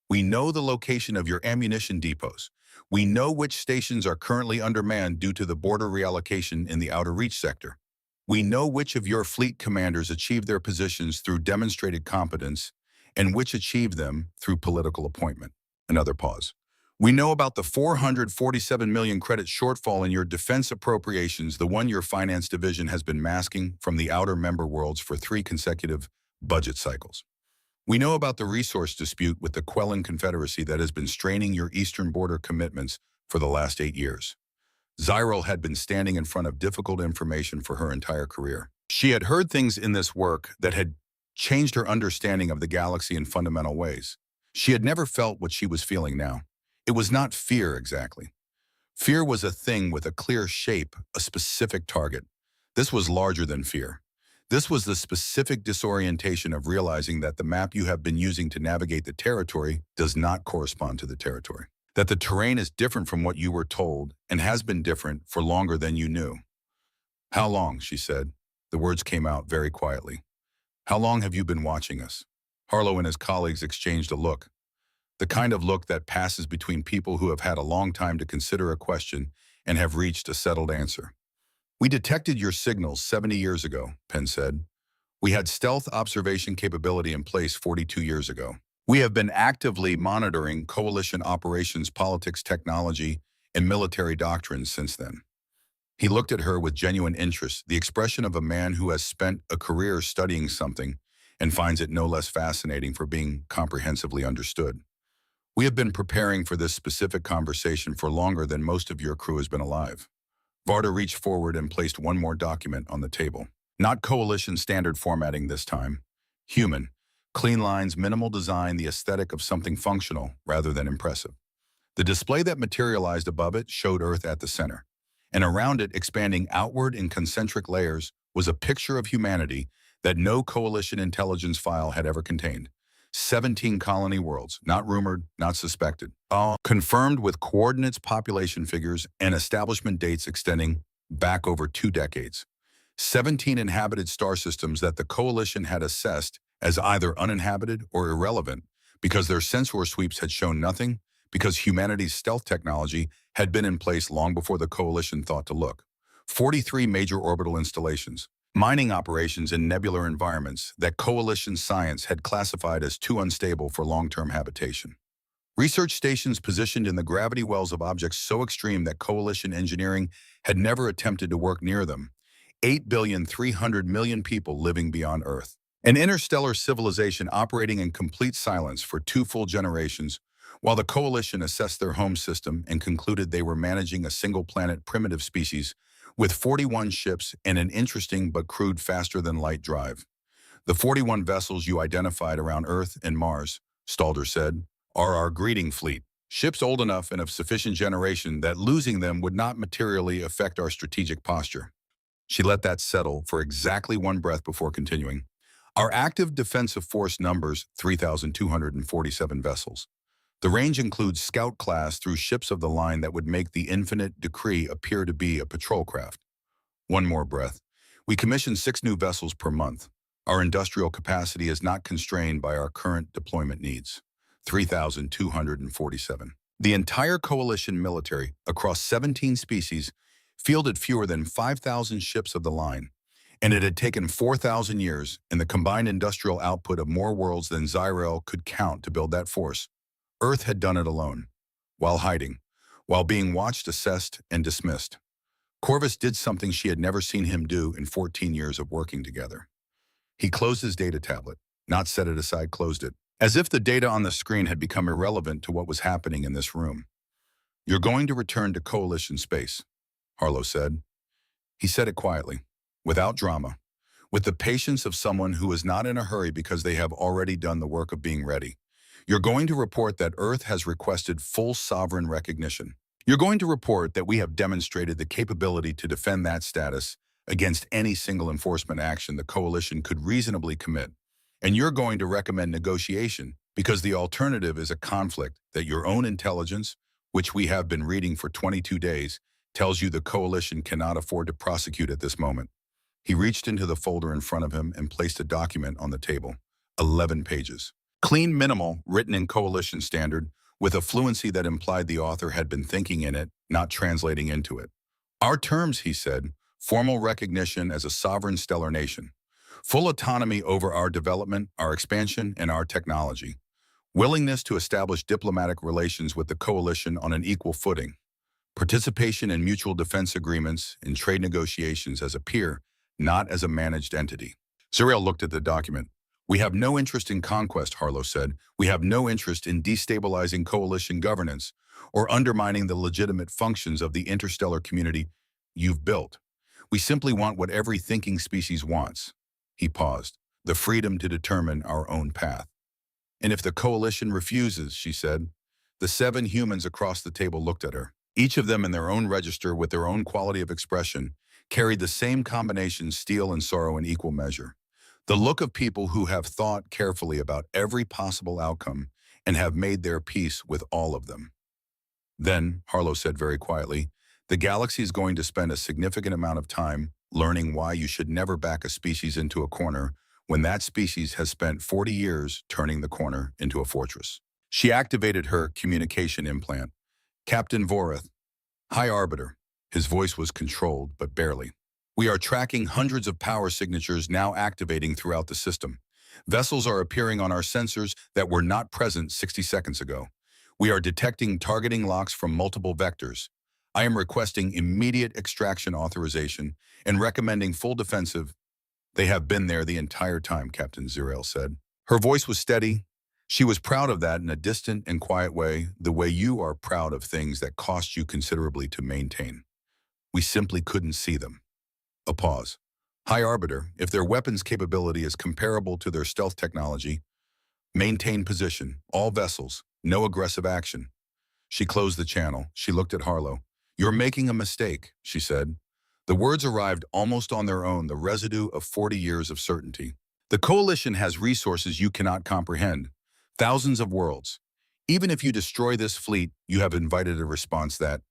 We know the location of your ammunition depots. We know which stations are currently undermanned due to the border reallocation in the Outer Reach sector. We know which of your fleet commanders achieved their positions through demonstrated competence and which achieved them through political appointment. Another pause. We know about the 447 million credit shortfall in your defense appropriations, the one your finance division has been masking from the outer member worlds for 3 consecutive budget cycles. We know about the resource dispute with the Quellan Confederacy that has been straining your eastern border commitments for the last 8 years. Zyrael had been standing in front of difficult information for her entire career. She had heard things in this work that had changed her understanding of the galaxy in fundamental ways. She had never felt what she was feeling now. It was not fear exactly. Fear was a thing with a clear shape, a specific target. This was larger than fear. This was the specific disorientation of realizing that the map you have been using to navigate the territory does not correspond to the territory. That the terrain is different from what you were told and has been different for longer than you knew. How long, she said. The words came out very quietly. How long have you been watching us? Harlow and his colleagues exchanged a look. The kind of look that passes between people who have had a long time to consider a question and have reached a settled answer. We detected your signals 70 years ago, Penn said. We had stealth observation capability in place 42 years ago. We have been actively monitoring coalition operations, politics, technology, and military doctrines since then. He looked at her with genuine interest, the expression of a man who has spent a career studying something and finds it no less fascinating for being comprehensively understood. We have been preparing for this specific conversation for longer than most of your crew has been alive. Varda reached forward and placed one more document on the table. Not coalition standard formatting this time. Human. Clean lines, minimal design, the aesthetic of something functional rather than impressive. The display that materialized above it showed Earth at the center. And around it, expanding outward in concentric layers, was a picture of humanity that no coalition intelligence file had ever contained. 17 colony worlds, not rumored, not suspected. All confirmed with coordinates, population figures, and establishment dates extending back over 2 decades. 17 inhabited star systems that the coalition had assessed as either uninhabited or irrelevant because their sensor sweeps had shown nothing, because humanity's stealth technology had been in place long before the coalition thought to look. 43 major orbital installations, mining operations in nebular environments that coalition science had classified as too unstable for long-term habitation. Research stations positioned in the gravity wells of objects so extreme that coalition engineering had never attempted to work near them. 8,300,000,000 people living beyond Earth. An interstellar civilization operating in complete silence for 2 full generations, while the coalition assessed their home system and concluded they were managing a single-planet primitive species with 41 ships and an interesting but crude faster-than-light drive. The 41 vessels you identified around Earth and Mars, Stalder said, are our greeting fleet. Ships old enough and of sufficient generation that losing them would not materially affect our strategic posture. She let that settle for exactly one breath before continuing. Our active defensive force numbers 3,247 vessels. The range includes scout class through ships of the line that would make the infinite decree appear to be a patrol craft. One more breath. We commission 6 new vessels per month. Our industrial capacity is not constrained by our current deployment needs. 3,247. The entire coalition military, across 17 species, fielded fewer than 5,000 ships of the line, and it had taken 4,000 years and the combined industrial output of more worlds than Zyrel could count to build that force. Earth had done it alone, while hiding, while being watched, assessed, and dismissed. Corvus did something she had never seen him do in 14 years of working together. He closed his data tablet, not set it aside, closed it, as if the data on the screen had become irrelevant to what was happening in this room. You're going to return to coalition space, Harlow said. He said it quietly, without drama, with the patience of someone who is not in a hurry because they have already done the work of being ready. You're going to report that Earth has requested full sovereign recognition. You're going to report that we have demonstrated the capability to defend that status against any single enforcement action the coalition could reasonably commit. And you're going to recommend negotiation because the alternative is a conflict that your own intelligence, which we have been reading for 22 days, tells you the coalition cannot afford to prosecute at this moment. He reached into the folder in front of him and placed a document on the table. 11 pages. Clean, minimal, written in coalition standard, with a fluency that implied the author had been thinking in it, not translating into it. Our terms, he said, formal recognition as a sovereign stellar nation. Full autonomy over our development, our expansion, and our technology. Willingness to establish diplomatic relations with the coalition on an equal footing. Participation in mutual defense agreements and trade negotiations as a peer, not as a managed entity. Zuriel looked at the document. We have no interest in conquest, Harlow said. We have no interest in destabilizing coalition governance or undermining the legitimate functions of the interstellar community you've built. We simply want what every thinking species wants. He paused. The freedom to determine our own path. And if the coalition refuses, she said, The 7 humans across the table looked at her. Each of them in their own register with their own quality of expression carried the same combination, steel and sorrow in equal measure. The look of people who have thought carefully about every possible outcome and have made their peace with all of them. Then, Harlow said very quietly, the galaxy is going to spend a significant amount of time learning why you should never back a species into a corner when that species has spent 40 years turning the corner into a fortress. She activated her communication implant. Captain Voreth, High Arbiter. His voice was controlled, but barely. We are tracking hundreds of power signatures now activating throughout the system. Vessels are appearing on our sensors that were not present 60 seconds ago. We are detecting targeting locks from multiple vectors. I am requesting immediate extraction authorization and recommending full defensive. They have been there the entire time, Captain Zirael said. Her voice was steady. She was proud of that in a distant and quiet way, the way you are proud of things that cost you considerably to maintain. We simply couldn't see them. A pause. High Arbiter, if their weapons capability is comparable to their stealth technology, maintain position, all vessels, no aggressive action. She closed the channel. She looked at Harlow. You're making a mistake, she said. The words arrived almost on their own, the residue of 40 years of certainty. The Coalition has resources you cannot comprehend. Thousands of worlds. Even if you destroy this fleet, you have invited a response that,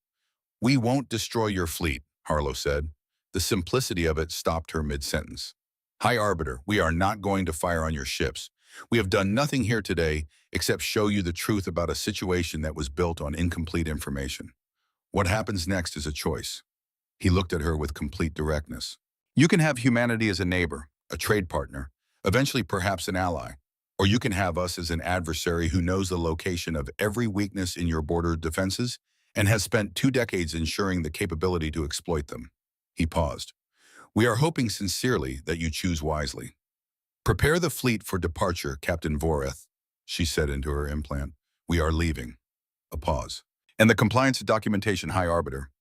we won't destroy your fleet, Harlow said. The simplicity of it stopped her mid-sentence. High Arbiter, we are not going to fire on your ships. We have done nothing here today except show you the truth about a situation that was built on incomplete information. What happens next is a choice. He looked at her with complete directness. You can have humanity as a neighbor, a trade partner, eventually perhaps an ally, or you can have us as an adversary who knows the location of every weakness in your border defenses and has spent 2 decades ensuring the capability to exploit them. He paused. We are hoping sincerely that you choose wisely. Prepare the fleet for departure, Captain Voreth, she said into her implant. We are leaving. A pause. And the compliance documentation, High Arbiter.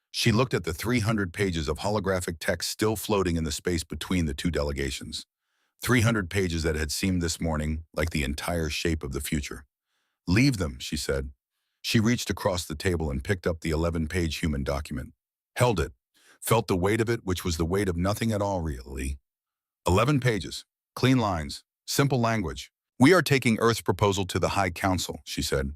She looked at the 300 pages of holographic text still floating in the space between the 2 delegations. 300 pages that had seemed this morning like the entire shape of the future. Leave them, she said. She reached across the table and picked up the 11-page human document. Held it. Felt the weight of it, which was the weight of nothing at all, really. 11 pages. Clean lines. Simple language. We are taking Earth's proposal to the High Council, she said.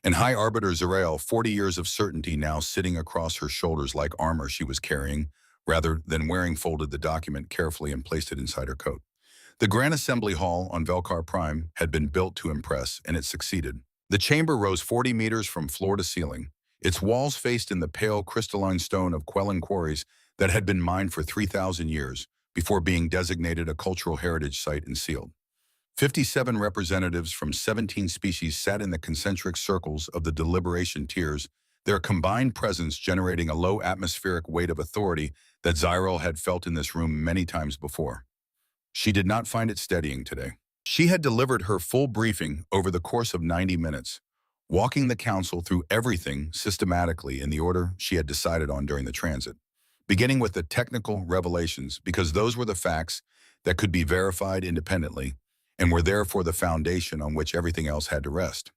And High Arbiter Zirael, 40 years of certainty now sitting across her shoulders like armor she was carrying, rather than wearing, folded the document carefully and placed it inside her coat. The Grand Assembly Hall on Velkar Prime had been built to impress, and it succeeded. The chamber rose 40 meters from floor to ceiling. Its walls faced in the pale crystalline stone of Quellan quarries that had been mined for 3,000 years before being designated a cultural heritage site and sealed. 57 representatives from 17 species sat in the concentric circles of the deliberation tiers, their combined presence generating a low atmospheric weight of authority that Zirael had felt in this room many times before. She did not find it steadying today. She had delivered her full briefing over the course of 90 minutes, walking the council through everything systematically in the order she had decided on during the transit, beginning with the technical revelations because those were the facts that could be verified independently and were therefore the foundation on which everything else had to rest.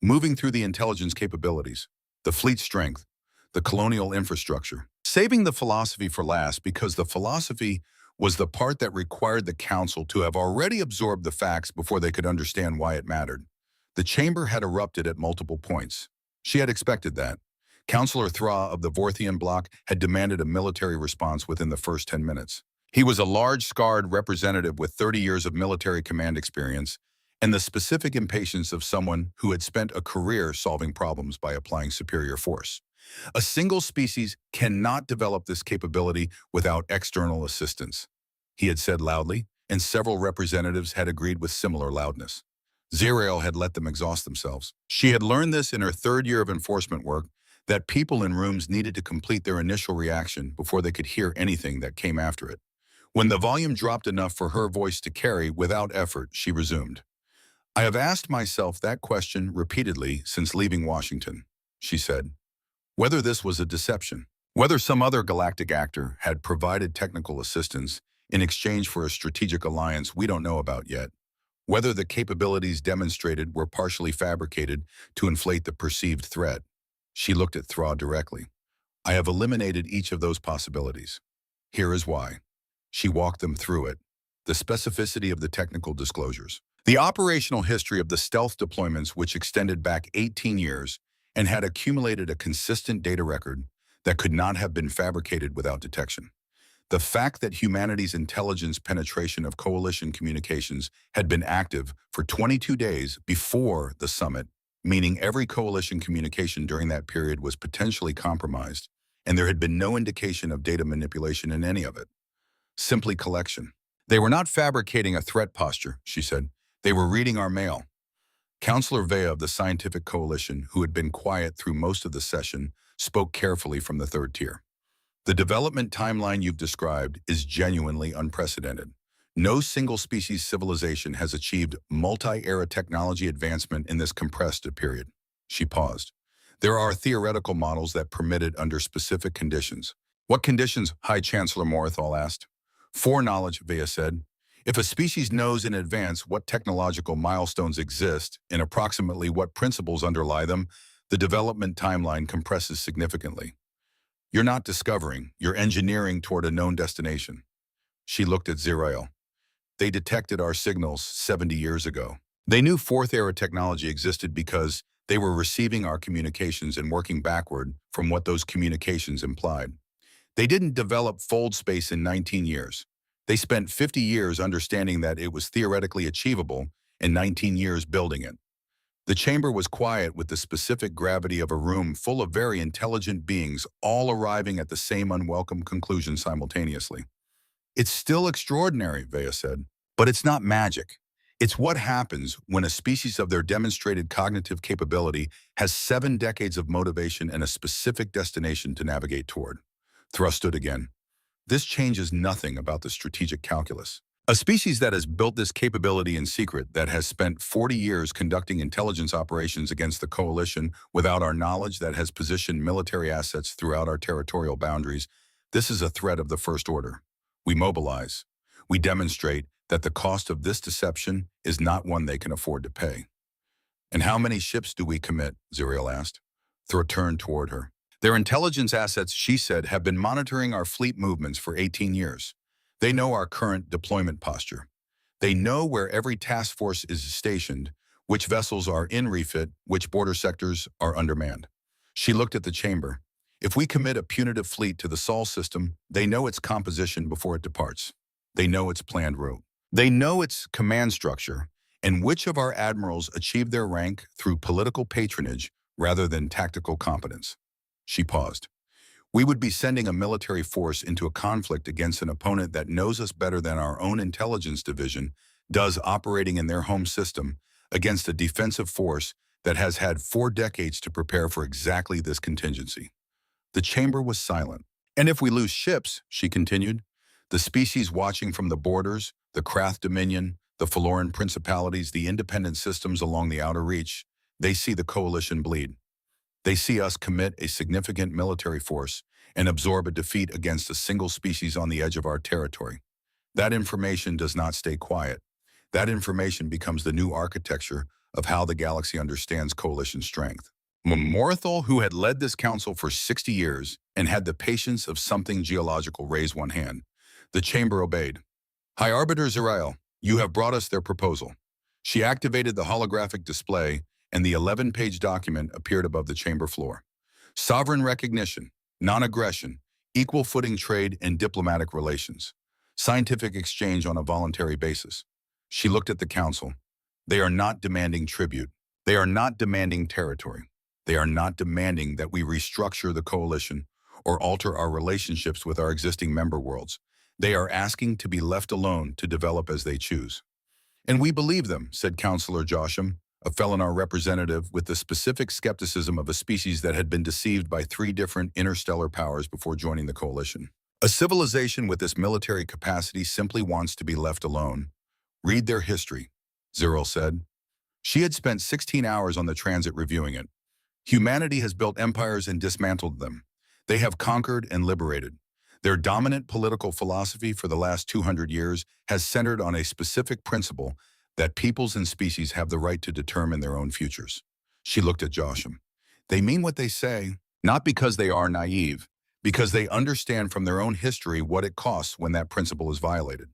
Moving through the intelligence capabilities, the fleet strength, the colonial infrastructure, saving the philosophy for last because the philosophy was the part that required the council to have already absorbed the facts before they could understand why it mattered. The chamber had erupted at multiple points. She had expected that. Councillor Thra of the Vorthian bloc had demanded a military response within the first 10 minutes. He was a large, scarred representative with 30 years of military command experience and the specific impatience of someone who had spent a career solving problems by applying superior force. A single species cannot develop this capability without external assistance, he had said loudly, and several representatives had agreed with similar loudness. Zirael had let them exhaust themselves. She had learned this in her 3rd year of enforcement work, that people in rooms needed to complete their initial reaction before they could hear anything that came after it. When the volume dropped enough for her voice to carry without effort, she resumed. I have asked myself that question repeatedly since leaving Washington, she said. Whether this was a deception, whether some other galactic actor had provided technical assistance in exchange for a strategic alliance we don't know about yet, whether the capabilities demonstrated were partially fabricated to inflate the perceived threat. She looked at Thraw directly. I have eliminated each of those possibilities. Here is why. She walked them through it. The specificity of the technical disclosures. The operational history of the stealth deployments, which extended back 18 years and had accumulated a consistent data record that could not have been fabricated without detection. The fact that humanity's intelligence penetration of coalition communications had been active for 22 days before the summit, meaning every coalition communication during that period was potentially compromised, and there had been no indication of data manipulation in any of it. Simply collection. They were not fabricating a threat posture, she said. They were reading our mail. Counselor Vea of the Scientific Coalition, who had been quiet through most of the session, spoke carefully from the third tier. The development timeline you've described is genuinely unprecedented. No single species civilization has achieved multi-era technology advancement in this compressed period. She paused. There are theoretical models that permit it under specific conditions. What conditions? High Chancellor Morithal asked. Foreknowledge, Vea said. If a species knows in advance what technological milestones exist and approximately what principles underlie them, the development timeline compresses significantly. You're not discovering, you're engineering toward a known destination. She looked at Zirael. They detected our signals 70 years ago. They knew fourth-era technology existed because they were receiving our communications and working backward from what those communications implied. They didn't develop fold space in 19 years. They spent 50 years understanding that it was theoretically achievable and 19 years building it. The chamber was quiet with the specific gravity of a room full of very intelligent beings all arriving at the same unwelcome conclusion simultaneously. It's still extraordinary, Vea said, but it's not magic. It's what happens when a species of their demonstrated cognitive capability has 7 decades of motivation and a specific destination to navigate toward. Thrust stood again. This changes nothing about the strategic calculus. A species that has built this capability in secret, that has spent 40 years conducting intelligence operations against the coalition without our knowledge, that has positioned military assets throughout our territorial boundaries, this is a threat of the first order. We mobilize. We demonstrate that the cost of this deception is not one they can afford to pay. And how many ships do we commit? Zirael asked. Thor turned toward her. Their intelligence assets, she said, have been monitoring our fleet movements for 18 years. They know our current deployment posture. They know where every task force is stationed, which vessels are in refit, which border sectors are undermanned. She looked at the chamber. If we commit a punitive fleet to the Sol system, they know its composition before it departs. They know its planned route. They know its command structure, and which of our admirals achieved their rank through political patronage rather than tactical competence. She paused. We would be sending a military force into a conflict against an opponent that knows us better than our own intelligence division does operating in their home system against a defensive force that has had 4 decades to prepare for exactly this contingency. The chamber was silent. And if we lose ships, she continued, the species watching from the borders, the Krath Dominion, the Faloran principalities, the independent systems along the outer reach, they see the coalition bleed. They see us commit a significant military force and absorb a defeat against a single species on the edge of our territory. That information does not stay quiet. That information becomes the new architecture of how the galaxy understands coalition strength. Morithal, who had led this council for 60 years and had the patience of something geological, raised one hand. The chamber obeyed. High Arbiter Zirael, you have brought us their proposal. She activated the holographic display, and the 11-page document appeared above the chamber floor. Sovereign recognition, non-aggression, equal footing trade and diplomatic relations. Scientific exchange on a voluntary basis. She looked at the council. They are not demanding tribute. They are not demanding territory. They are not demanding that we restructure the coalition or alter our relationships with our existing member worlds. They are asking to be left alone to develop as they choose. And we believe them, said Councillor Josham, a Felinar representative with the specific skepticism of a species that had been deceived by 3 different interstellar powers before joining the coalition. A civilization with this military capacity simply wants to be left alone. Read their history, Zirael said. She had spent 16 hours on the transit reviewing it. Humanity has built empires and dismantled them. They have conquered and liberated. Their dominant political philosophy for the last 200 years has centered on a specific principle that peoples and species have the right to determine their own futures. She looked at Josham. They mean what they say, not because they are naive, because they understand from their own history what it costs when that principle is violated.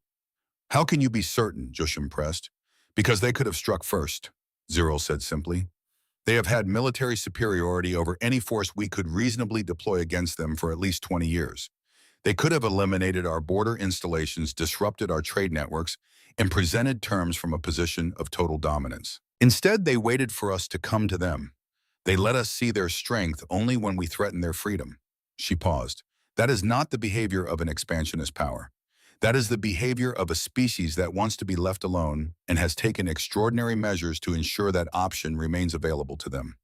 How can you be certain, Josham pressed? Because they could have struck first, Zero said simply. They have had military superiority over any force we could reasonably deploy against them for at least 20 years. They could have eliminated our border installations, disrupted our trade networks, and presented terms from a position of total dominance. Instead, they waited for us to come to them. They let us see their strength only when we threatened their freedom. She paused. That is not the behavior of an expansionist power. That is the behavior of a species that wants to be left alone and has taken extraordinary measures to ensure that option remains available to them.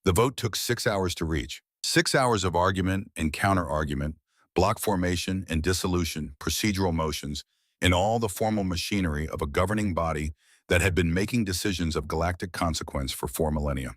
The vote took 6 hours to reach. 6 hours of argument and counter-argument, block formation and dissolution, procedural motions, and all the formal machinery of a governing body that had been making decisions of galactic consequence for 4 millennia.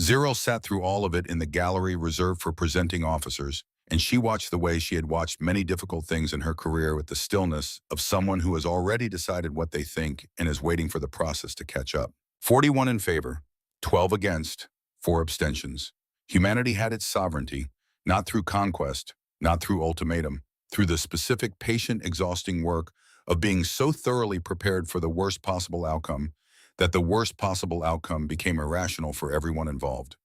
Zero sat through all of it in the gallery reserved for presenting officers, and she watched the way she had watched many difficult things in her career with the stillness of someone who has already decided what they think and is waiting for the process to catch up. 41 in favor, 12 against, 4 abstentions. Humanity had its sovereignty, not through conquest, not through ultimatum, through the specific, patient, exhausting work of being so thoroughly prepared for the worst possible outcome that the worst possible outcome became irrational for everyone involved.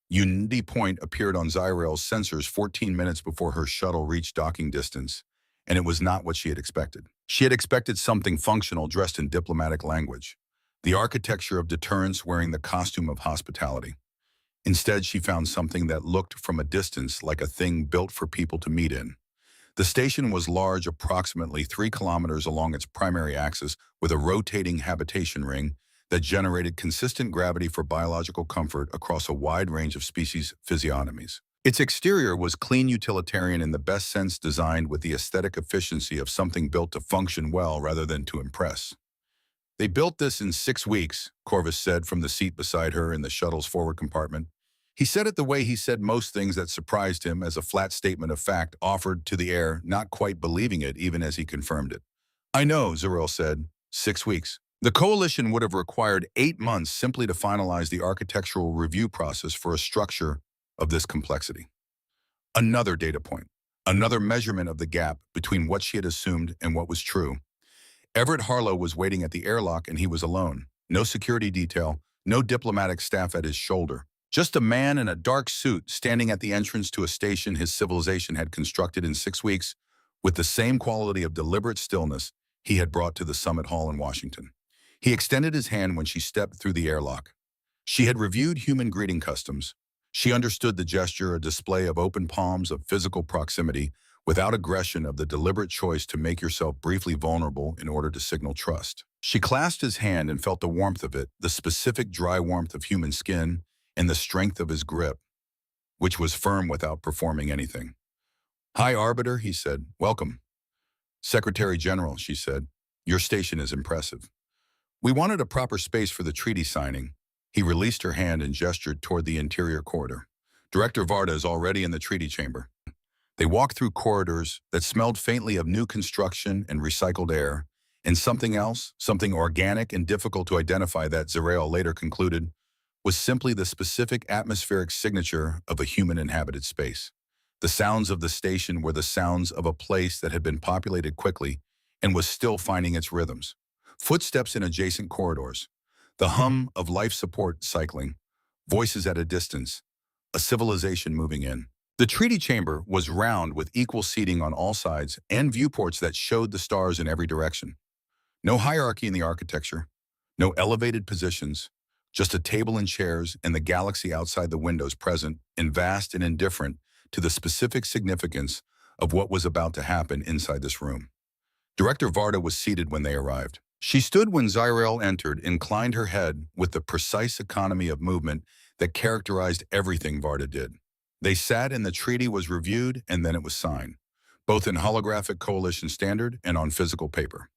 Unity Point appeared on Zyrel's sensors 14 minutes before her shuttle reached docking distance, and it was not what she had expected. She had expected something functional dressed in diplomatic language, the architecture of deterrence wearing the costume of hospitality. Instead, she found something that looked from a distance like a thing built for people to meet in. The station was large, approximately 3 kilometers along its primary axis, with a rotating habitation ring that generated consistent gravity for biological comfort across a wide range of species' physiognomies. Its exterior was clean utilitarian in the best sense, designed with the aesthetic efficiency of something built to function well rather than to impress. They built this in 6 weeks, Corvus said from the seat beside her in the shuttle's forward compartment. He said it the way he said most things that surprised him, as a flat statement of fact offered to the air, not quite believing it even as he confirmed it. I know, Zerel said. 6 weeks. The coalition would have required 8 months simply to finalize the architectural review process for a structure of this complexity. Another data point, another measurement of the gap between what she had assumed and what was true. Everett Harlow was waiting at the airlock, and he was alone. No security detail, no diplomatic staff at his shoulder. Just a man in a dark suit standing at the entrance to a station his civilization had constructed in 6 weeks with the same quality of deliberate stillness he had brought to the summit hall in Washington. He extended his hand when she stepped through the airlock. She had reviewed human greeting customs. She understood the gesture, a display of open palms, of physical proximity, without aggression, of the deliberate choice to make yourself briefly vulnerable in order to signal trust. She clasped his hand and felt the warmth of it, the specific dry warmth of human skin, and the strength of his grip, which was firm without performing anything. Hi, Arbiter, he said. Welcome. Secretary General, she said. Your station is impressive. We wanted a proper space for the treaty signing. He released her hand and gestured toward the interior corridor. Director Varda is already in the treaty chamber. They walked through corridors that smelled faintly of new construction and recycled air, and something else, something organic and difficult to identify that Zerael later concluded was simply the specific atmospheric signature of a human-inhabited space. The sounds of the station were the sounds of a place that had been populated quickly and was still finding its rhythms. Footsteps in adjacent corridors, the hum of life support cycling, voices at a distance, a civilization moving in. The treaty chamber was round with equal seating on all sides and viewports that showed the stars in every direction. No hierarchy in the architecture, no elevated positions, just a table and chairs and the galaxy outside the windows present and vast and indifferent to the specific significance of what was about to happen inside this room. Director Varda was seated when they arrived. She stood when Zyrel entered, inclined her head with the precise economy of movement that characterized everything Varda did. They sat and the treaty was reviewed, and then it was signed, both in holographic coalition standard and on physical paper.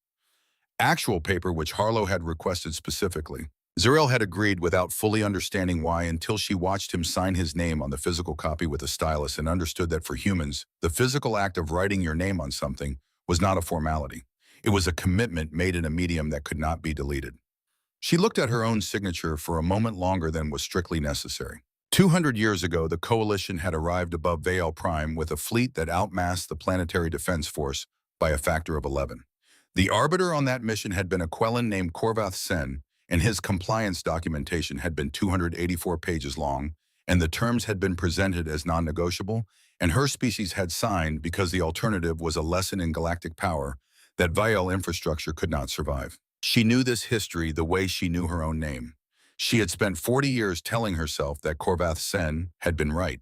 Actual paper which Harlow had requested specifically. Zyrel had agreed without fully understanding why until she watched him sign his name on the physical copy with a stylus and understood that for humans, the physical act of writing your name on something was not a formality. It was a commitment made in a medium that could not be deleted. She looked at her own signature for a moment longer than was strictly necessary. 200 years ago, the Coalition had arrived above Vale Prime with a fleet that outmassed the Planetary Defense Force by a factor of 11. The arbiter on that mission had been a Quellan named Corvath Sen, and his compliance documentation had been 284 pages long, and the terms had been presented as non-negotiable, and her species had signed because the alternative was a lesson in galactic power that Vial infrastructure could not survive. She knew this history the way she knew her own name. She had spent 40 years telling herself that Corvath Sen had been right,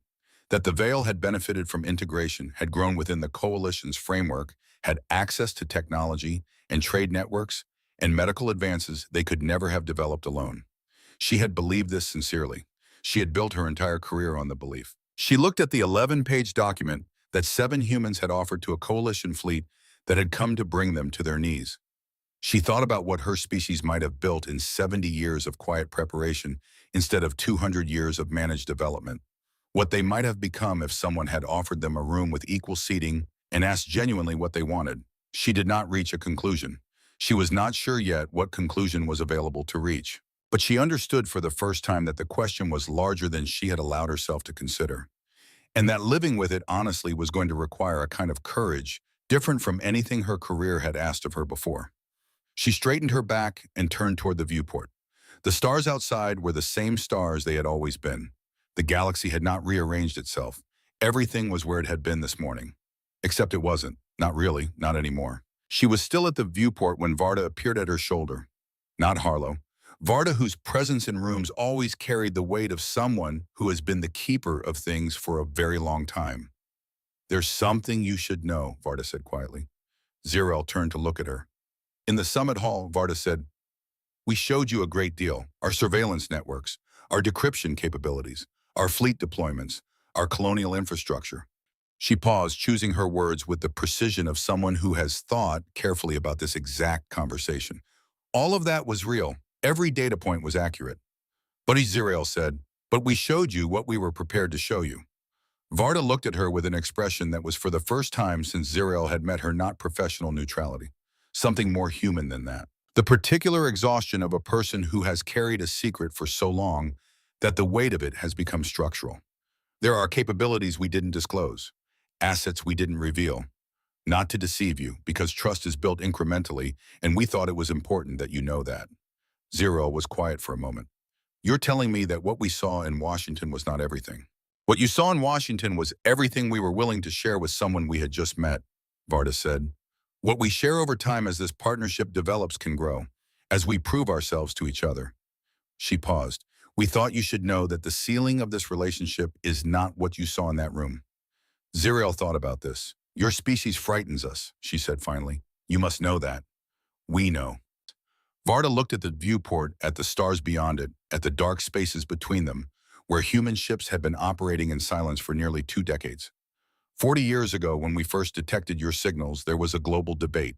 that the Veil had benefited from integration, had grown within the Coalition's framework, had access to technology and trade networks and medical advances they could never have developed alone. She had believed this sincerely. She had built her entire career on the belief. She looked at the 11-page document that 7 humans had offered to a Coalition fleet that had come to bring them to their knees. She thought about what her species might have built in 70 years of quiet preparation instead of 200 years of managed development. What they might have become if someone had offered them a room with equal seating and asked genuinely what they wanted. She did not reach a conclusion. She was not sure yet what conclusion was available to reach. But she understood for the first time that the question was larger than she had allowed herself to consider, and that living with it honestly was going to require a kind of courage different from anything her career had asked of her before. She straightened her back and turned toward the viewport. The stars outside were the same stars they had always been. The galaxy had not rearranged itself. Everything was where it had been this morning. Except it wasn't. Not really, not anymore. She was still at the viewport when Varda appeared at her shoulder. Not Harlow. Varda, whose presence in rooms always carried the weight of someone who has been the keeper of things for a very long time. "There's something you should know," Varda said quietly. Zirel turned to look at her. In the summit hall, Varda said, "We showed you a great deal. Our surveillance networks, our decryption capabilities, our fleet deployments, our colonial infrastructure." She paused, choosing her words with the precision of someone who has thought carefully about this exact conversation. All of that was real. Every data point was accurate. But Zirael said, "But we showed you what we were prepared to show you." Varda looked at her with an expression that was for the first time since Zirael had met her not professional neutrality. Something more human than that. The particular exhaustion of a person who has carried a secret for so long that the weight of it has become structural. There are capabilities we didn't disclose, assets we didn't reveal. Not to deceive you, because trust is built incrementally, and we thought it was important that you know that. Zero was quiet for a moment. "You're telling me that what we saw in Washington was not everything." "What you saw in Washington was everything we were willing to share with someone we had just met," Varda said. "What we share over time as this partnership develops can grow, as we prove ourselves to each other." She paused. "We thought you should know that the ceiling of this relationship is not what you saw in that room." Zirael thought about this. "Your species frightens us," she said finally. "You must know that." "We know." Varda looked at the viewport, at the stars beyond it, at the dark spaces between them, where human ships had been operating in silence for nearly 2 decades. 40 years ago, when we first detected your signals, there was a global debate.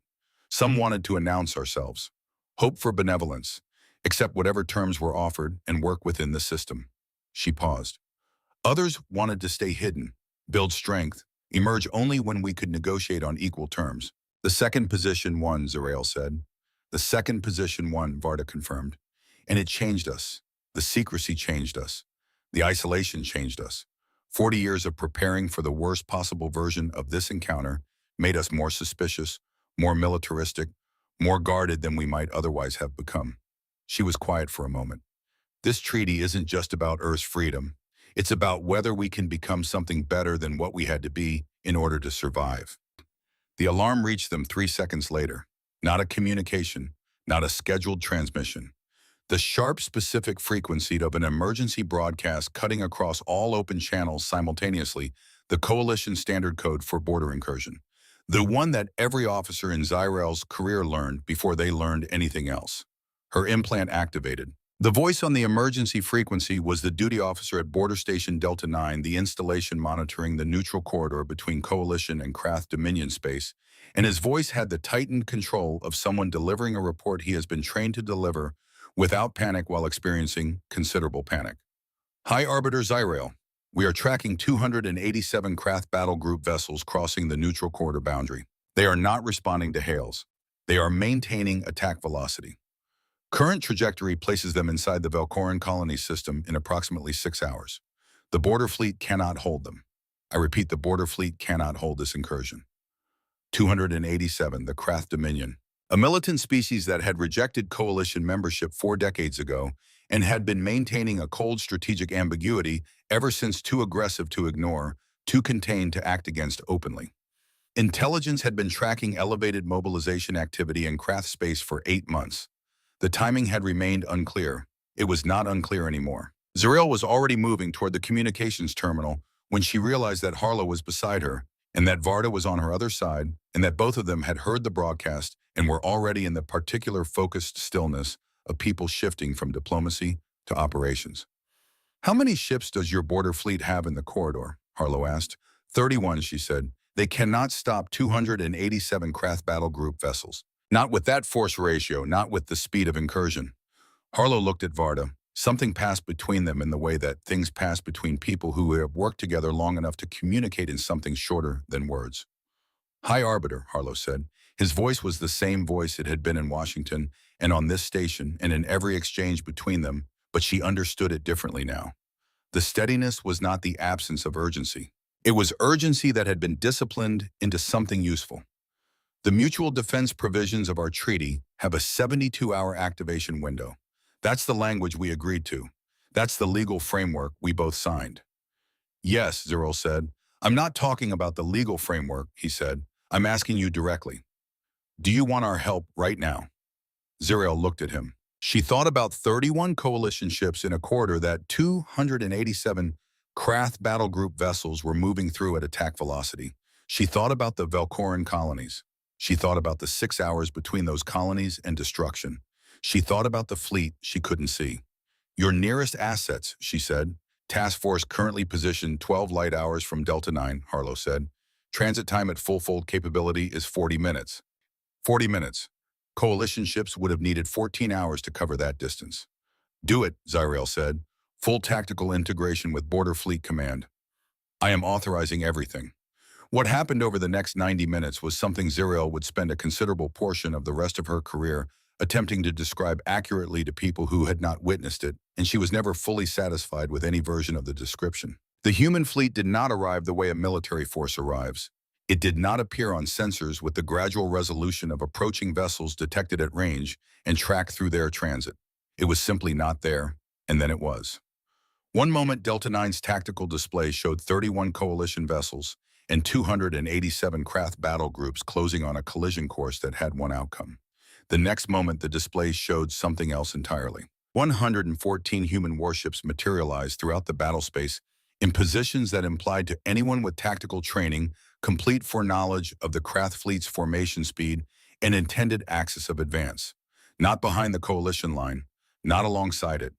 Some wanted to announce ourselves, hope for benevolence, accept whatever terms were offered, and work within the system. She paused. Others wanted to stay hidden, build strength, emerge only when we could negotiate on equal terms. "The second position won," Zirael said. "The second position won," Varda confirmed. "And it changed us. The secrecy changed us. The isolation changed us. 40 years of preparing for the worst possible version of this encounter made us more suspicious, more militaristic, more guarded than we might otherwise have become." She was quiet for a moment. "This treaty isn't just about Earth's freedom. It's about whether we can become something better than what we had to be in order to survive." The alarm reached them 3 seconds later. Not a communication, not a scheduled transmission. The sharp, specific frequency of an emergency broadcast cutting across all open channels simultaneously, the Coalition standard code for border incursion. The one that every officer in Zirael's career learned before they learned anything else. Her implant activated. The voice on the emergency frequency was the duty officer at Border Station Delta 9, the installation monitoring the neutral corridor between Coalition and Krath Dominion space, and his voice had the tightened control of someone delivering a report he has been trained to deliver without panic while experiencing considerable panic. "Hi, Arbiter Zirael. We are tracking 287 Krath Battle Group vessels crossing the neutral corridor boundary. They are not responding to hails. They are maintaining attack velocity. Current trajectory places them inside the Velcorin colony system in approximately 6 hours. The border fleet cannot hold them. I repeat, the border fleet cannot hold this incursion. 287, the Krath Dominion. A militant species that had rejected coalition membership 4 decades ago and had been maintaining a cold strategic ambiguity ever since, too aggressive to ignore, too contained to act against openly. Intelligence had been tracking elevated mobilization activity in Krath space for 8 months. The timing had remained unclear. It was not unclear anymore. Zariel was already moving toward the communications terminal when she realized that Harlow was beside her, and that Varda was on her other side, and that both of them had heard the broadcast and were already in the particular focused stillness of people shifting from diplomacy to operations. "How many ships does your border fleet have in the corridor?" Harlow asked. 31, she said. "They cannot stop 287 Krath battle group vessels. Not with that force ratio, not with the speed of incursion." Harlow looked at Varda. Something passed between them in the way that things pass between people who have worked together long enough to communicate in something shorter than words. "High Arbiter," Harlow said. His voice was the same voice it had been in Washington and on this station and in every exchange between them, but she understood it differently now. The steadiness was not the absence of urgency. It was urgency that had been disciplined into something useful. "The mutual defense provisions of our treaty have a 72-hour activation window. That's the language we agreed to. That's the legal framework we both signed." "Yes," Zariel said. "I'm not talking about the legal framework," he said. "I'm asking you directly. Do you want our help right now?" Zariel looked at him. She thought about 31 coalition ships in a corridor that 287 Krath battle group vessels were moving through at attack velocity. She thought about the Velcorin colonies. She thought about the 6 hours between those colonies and destruction. She thought about the fleet she couldn't see. "Your nearest assets," she said. "Task force currently positioned 12 light hours from Delta 9, Harlow said. "Transit time at full fold capability is 40 minutes. 40 minutes. Coalition ships would have needed 14 hours to cover that distance." "Do it," Zariel said. "Full tactical integration with Border Fleet Command. I am authorizing everything." What happened over the next 90 minutes was something Zariel would spend a considerable portion of the rest of her career attempting to describe accurately to people who had not witnessed it, and she was never fully satisfied with any version of the description. The human fleet did not arrive the way a military force arrives. It did not appear on sensors with the gradual resolution of approaching vessels detected at range and tracked through their transit. It was simply not there, and then it was. One moment, Delta 9's tactical display showed 31 coalition vessels and 287 Krath battle groups closing on a collision course that had one outcome. The next moment, the display showed something else entirely. 114 human warships materialized throughout the battle space in positions that implied to anyone with tactical training complete foreknowledge of the Krath fleet's formation speed and intended axis of advance. Not behind the coalition line, not alongside it.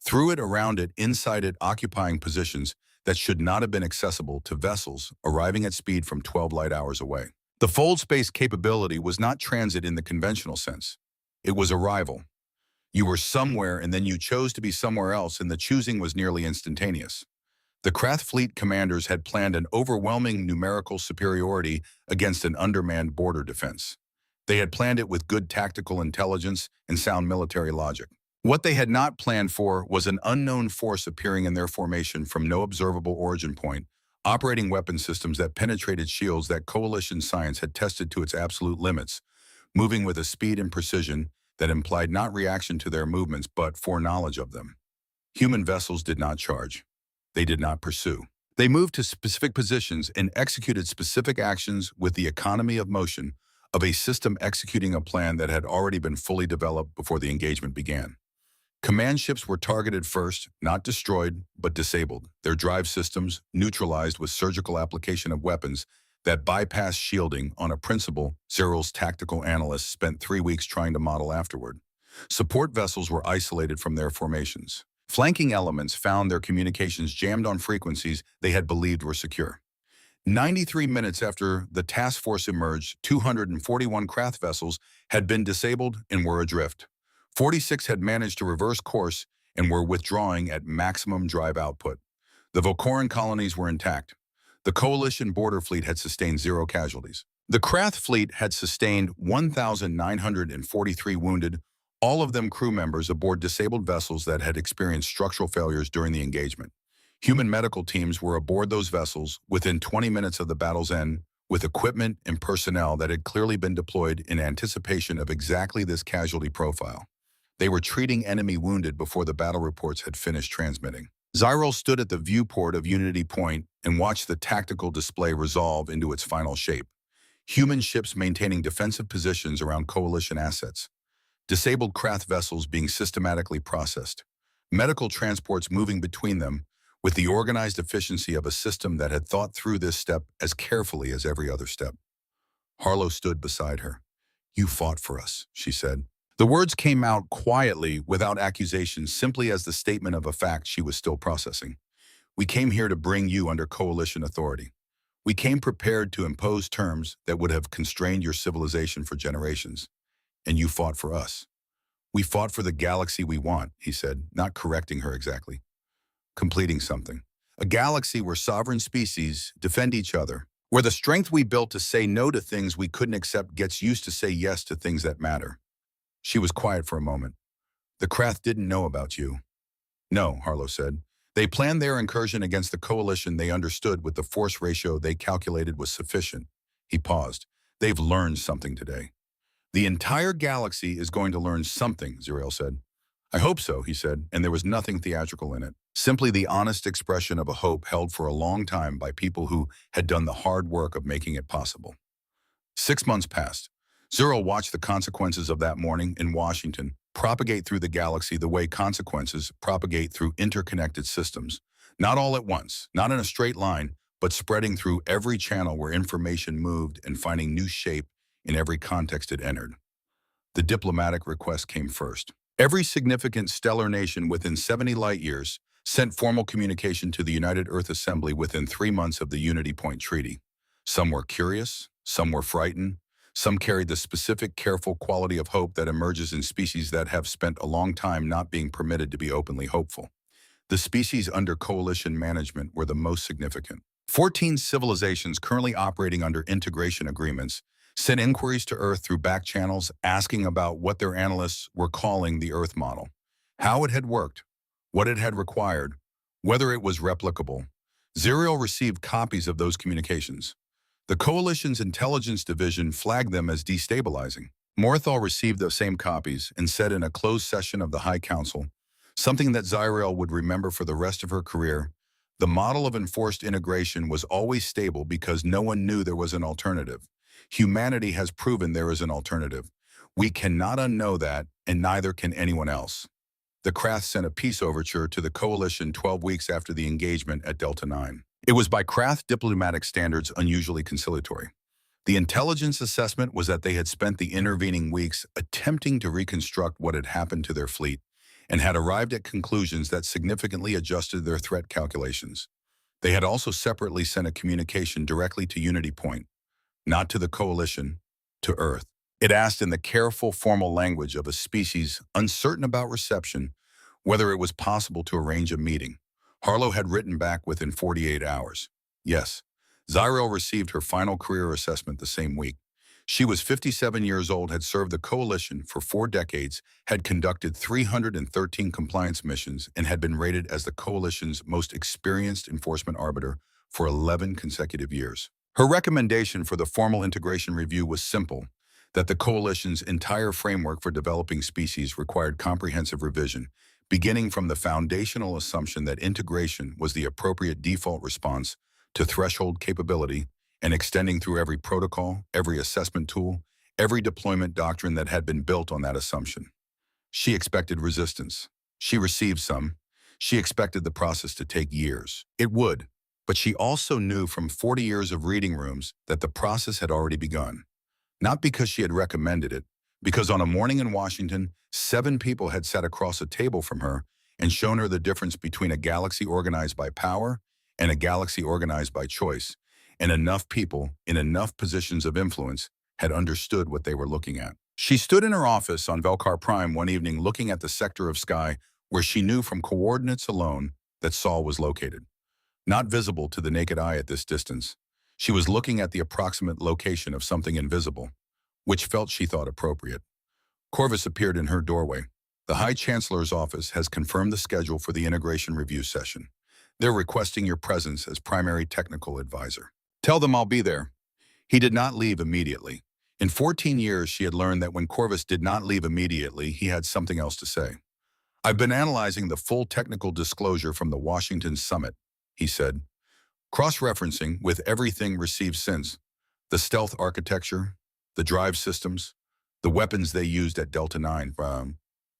Through it, around it, inside it, occupying positions that should not have been accessible to vessels arriving at speed from 12 light hours away. The fold space capability was not transit in the conventional sense. It was arrival. You were somewhere and then you chose to be somewhere else, and the choosing was nearly instantaneous. The Krath fleet commanders had planned an overwhelming numerical superiority against an undermanned border defense. They had planned it with good tactical intelligence and sound military logic. What they had not planned for was an unknown force appearing in their formation from no observable origin point, operating weapon systems that penetrated shields that coalition science had tested to its absolute limits, moving with a speed and precision that implied not reaction to their movements but foreknowledge of them. Human vessels did not charge. They did not pursue. They moved to specific positions and executed specific actions with the economy of motion of a system executing a plan that had already been fully developed before the engagement began. Command ships were targeted first, not destroyed, but disabled, their drive systems neutralized with surgical application of weapons that bypassed shielding on a principle Zariel's tactical analysts spent 3 weeks trying to model afterward. Support vessels were isolated from their formations. Flanking elements found their communications jammed on frequencies they had believed were secure. 93 minutes after the task force emerged, 241 Krath vessels had been disabled and were adrift. 46 had managed to reverse course and were withdrawing at maximum drive output. The Velcorin colonies were intact. The coalition border fleet had sustained 0 casualties. The Krath fleet had sustained 1,943 wounded, all of them crew members aboard disabled vessels that had experienced structural failures during the engagement. Human medical teams were aboard those vessels within 20 minutes of the battle's end, with equipment and personnel that had clearly been deployed in anticipation of exactly this casualty profile. They were treating enemy wounded before the battle reports had finished transmitting. Zyril stood at the viewport of Unity Point and watched the tactical display resolve into its final shape. Human ships maintaining defensive positions around coalition assets. Disabled craft vessels being systematically processed. Medical transports moving between them with the organized efficiency of a system that had thought through this step as carefully as every other step. Harlow stood beside her. "You fought for us," she said. The words came out quietly, without accusation, simply as the statement of a fact she was still processing. "We came here to bring you under coalition authority. We came prepared to impose terms that would have constrained your civilization for generations. And you fought for us. We fought for the galaxy we want," he said, not correcting her exactly. "Completing something. A galaxy where sovereign species defend each other, where the strength we built to say no to things we couldn't accept gets used to say yes to things that matter." She was quiet for a moment. "The Krath didn't know about you." "No," Harlow said. "They planned their incursion against the coalition they understood with the force ratio they calculated was sufficient." He paused. "They've learned something today." "The entire galaxy is going to learn something," Zuriel said. "I hope so," he said, and there was nothing theatrical in it. Simply the honest expression of a hope held for a long time by people who had done the hard work of making it possible. 6 months passed. Zuriel watched the consequences of that morning in Washington propagate through the galaxy the way consequences propagate through interconnected systems. Not all at once, not in a straight line, but spreading through every channel where information moved and finding new shape in every context it entered. The diplomatic request came first. Every significant stellar nation within 70 light-years sent formal communication to the United Earth Assembly within 3 months of the Unity Point Treaty. Some were curious, some were frightened, some carried the specific, careful quality of hope that emerges in species that have spent a long time not being permitted to be openly hopeful. The species under coalition management were the most significant. 14 civilizations currently operating under integration agreements sent inquiries to Earth through back channels asking about what their analysts were calling the Earth model, how it had worked, what it had required, whether it was replicable. Zuriel received copies of those communications. The Coalition's intelligence division flagged them as destabilizing. Morthal received those same copies and said in a closed session of the High Council, something that Zuriel would remember for the rest of her career: the model of enforced integration was always stable because no one knew there was an alternative. Humanity has proven there is an alternative. We cannot unknow that, and neither can anyone else. The Krath sent a peace overture to the Coalition 12 weeks after the engagement at Delta 9. It was by Krath diplomatic standards unusually conciliatory. The intelligence assessment was that they had spent the intervening weeks attempting to reconstruct what had happened to their fleet and had arrived at conclusions that significantly adjusted their threat calculations. They had also separately sent a communication directly to Unity Point, not to the Coalition, to Earth. It asked in the careful, formal language of a species uncertain about reception whether it was possible to arrange a meeting. Harlow had written back within 48 hours. Yes, Zuriel received her final career assessment the same week. She was 57 years old, had served the Coalition for 4 decades, had conducted 313 compliance missions, and had been rated as the Coalition's most experienced enforcement arbiter for 11 consecutive years. Her recommendation for the formal integration review was simple: that the Coalition's entire framework for developing species required comprehensive revision, beginning from the foundational assumption that integration was the appropriate default response to threshold capability, and extending through every protocol, every assessment tool, every deployment doctrine that had been built on that assumption. She expected resistance. She received some. She expected the process to take years. It would, but she also knew from 40 years of reading rooms that the process had already begun. Not because she had recommended it, because on a morning in Washington, 7 people had sat across a table from her and shown her the difference between a galaxy organized by power and a galaxy organized by choice, and enough people in enough positions of influence had understood what they were looking at. She stood in her office on Velkar Prime one evening looking at the sector of sky where she knew from coordinates alone that Sol was located. Not visible to the naked eye at this distance, she was looking at the approximate location of something invisible, which felt, she thought, appropriate. Corvus appeared in her doorway. The High Chancellor's office has confirmed the schedule for the integration review session. They're requesting your presence as primary technical advisor. Tell them I'll be there. He did not leave immediately. In 14 years, she had learned that when Corvus did not leave immediately, he had something else to say. I've been analyzing the full technical disclosure from the Washington summit, he said, cross-referencing with everything received since. The stealth architecture, the drive systems, the weapons they used at Delta 9.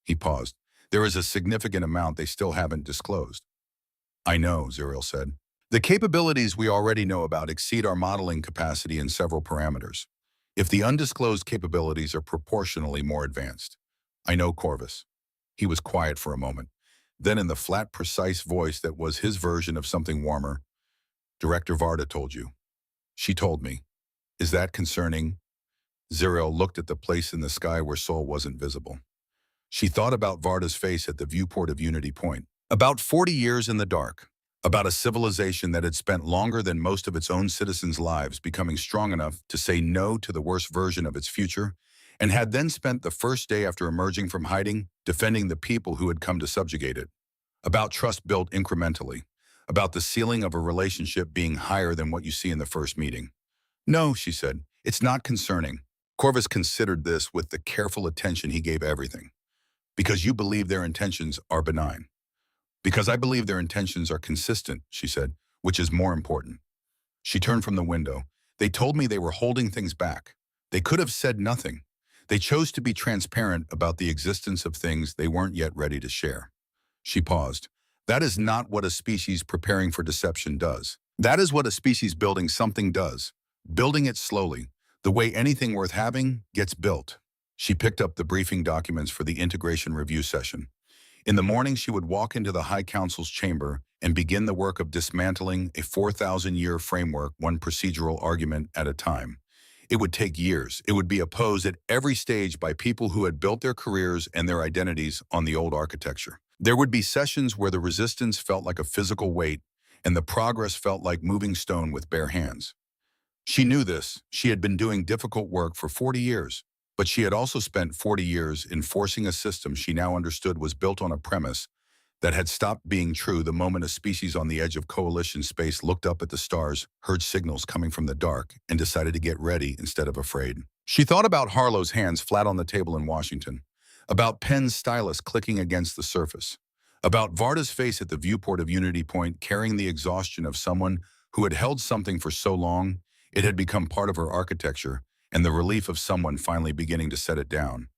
He paused. There is a significant amount they still haven't disclosed. I know, Zuriel said. The capabilities we already know about exceed our modeling capacity in several parameters. If the undisclosed capabilities are proportionally more advanced. I know, Corvus. He was quiet for a moment. Then in the flat, precise voice that was his version of something warmer, Director Varda told you. She told me. Is that concerning? Zuriel looked at the place in the sky where Sol wasn't visible. She thought about Varda's face at the viewport of Unity Point. About 40 years in the dark. About a civilization that had spent longer than most of its own citizens' lives becoming strong enough to say no to the worst version of its future, and had then spent the first day after emerging from hiding defending the people who had come to subjugate it. About trust built incrementally. About the ceiling of a relationship being higher than what you see in the first meeting. No, she said, it's not concerning. Corvus considered this with the careful attention he gave everything. Because you believe their intentions are benign. Because I believe their intentions are consistent, she said, which is more important. She turned from the window. They told me they were holding things back. They could have said nothing. They chose to be transparent about the existence of things they weren't yet ready to share. She paused. That is not what a species preparing for deception does. That is what a species building something does. Building it slowly, the way anything worth having gets built. She picked up the briefing documents for the integration review session. In the morning, she would walk into the High Council's chamber and begin the work of dismantling a 4,000-year framework, one procedural argument at a time. It would take years. It would be opposed at every stage by people who had built their careers and their identities on the old architecture. There would be sessions where the resistance felt like a physical weight and the progress felt like moving stone with bare hands. She knew this. She had been doing difficult work for 40 years. But she had also spent 40 years enforcing a system she now understood was built on a premise that had stopped being true the moment a species on the edge of coalition space looked up at the stars, heard signals coming from the dark, and decided to get ready instead of afraid. She thought about Harlow's hands flat on the table in Washington, about Penn's stylus clicking against the surface, about Varda's face at the viewport of Unity Point carrying the exhaustion of someone who had held something for so long it had become part of her architecture, and the relief of someone finally beginning to set it down.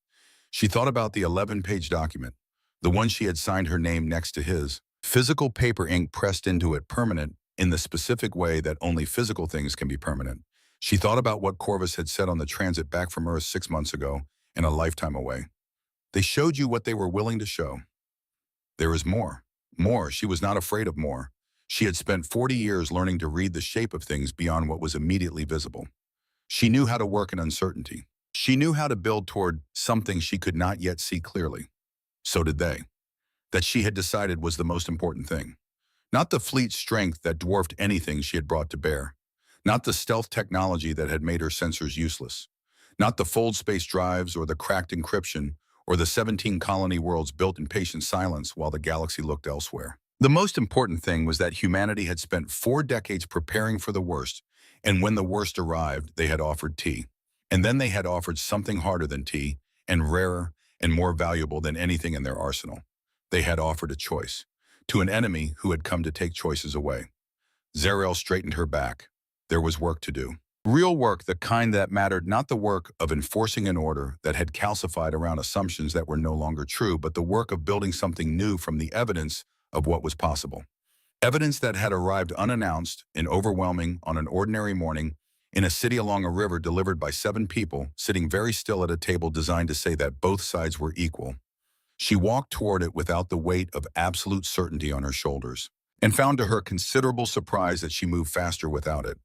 She thought about the 11-page document, the one she had signed her name next to his, physical paper ink pressed into it permanent in the specific way that only physical things can be permanent. She thought about what Corvus had said on the transit back from Earth 6 months ago and a lifetime away. They showed you what they were willing to show. There is more. More. She was not afraid of more. She had spent 40 years learning to read the shape of things beyond what was immediately visible. She knew how to work in uncertainty. She knew how to build toward something she could not yet see clearly. So did they. That she had decided was the most important thing. Not the fleet strength that dwarfed anything she had brought to bear. Not the stealth technology that had made her sensors useless. Not the fold space drives or the cracked encryption or the 17 colony worlds built in patient silence while the galaxy looked elsewhere. The most important thing was that humanity had spent 4 decades preparing for the worst, and when the worst arrived, they had offered tea. And then they had offered something harder than tea, and rarer and more valuable than anything in their arsenal. They had offered a choice, to an enemy who had come to take choices away. Zariel straightened her back. There was work to do. Real work, the kind that mattered, not the work of enforcing an order that had calcified around assumptions that were no longer true, but the work of building something new from the evidence of what was possible. Evidence that had arrived unannounced and overwhelming on an ordinary morning in a city along a river delivered by 7 people sitting very still at a table designed to say that both sides were equal. She walked toward it without the weight of absolute certainty on her shoulders, and found to her considerable surprise that she moved faster without it.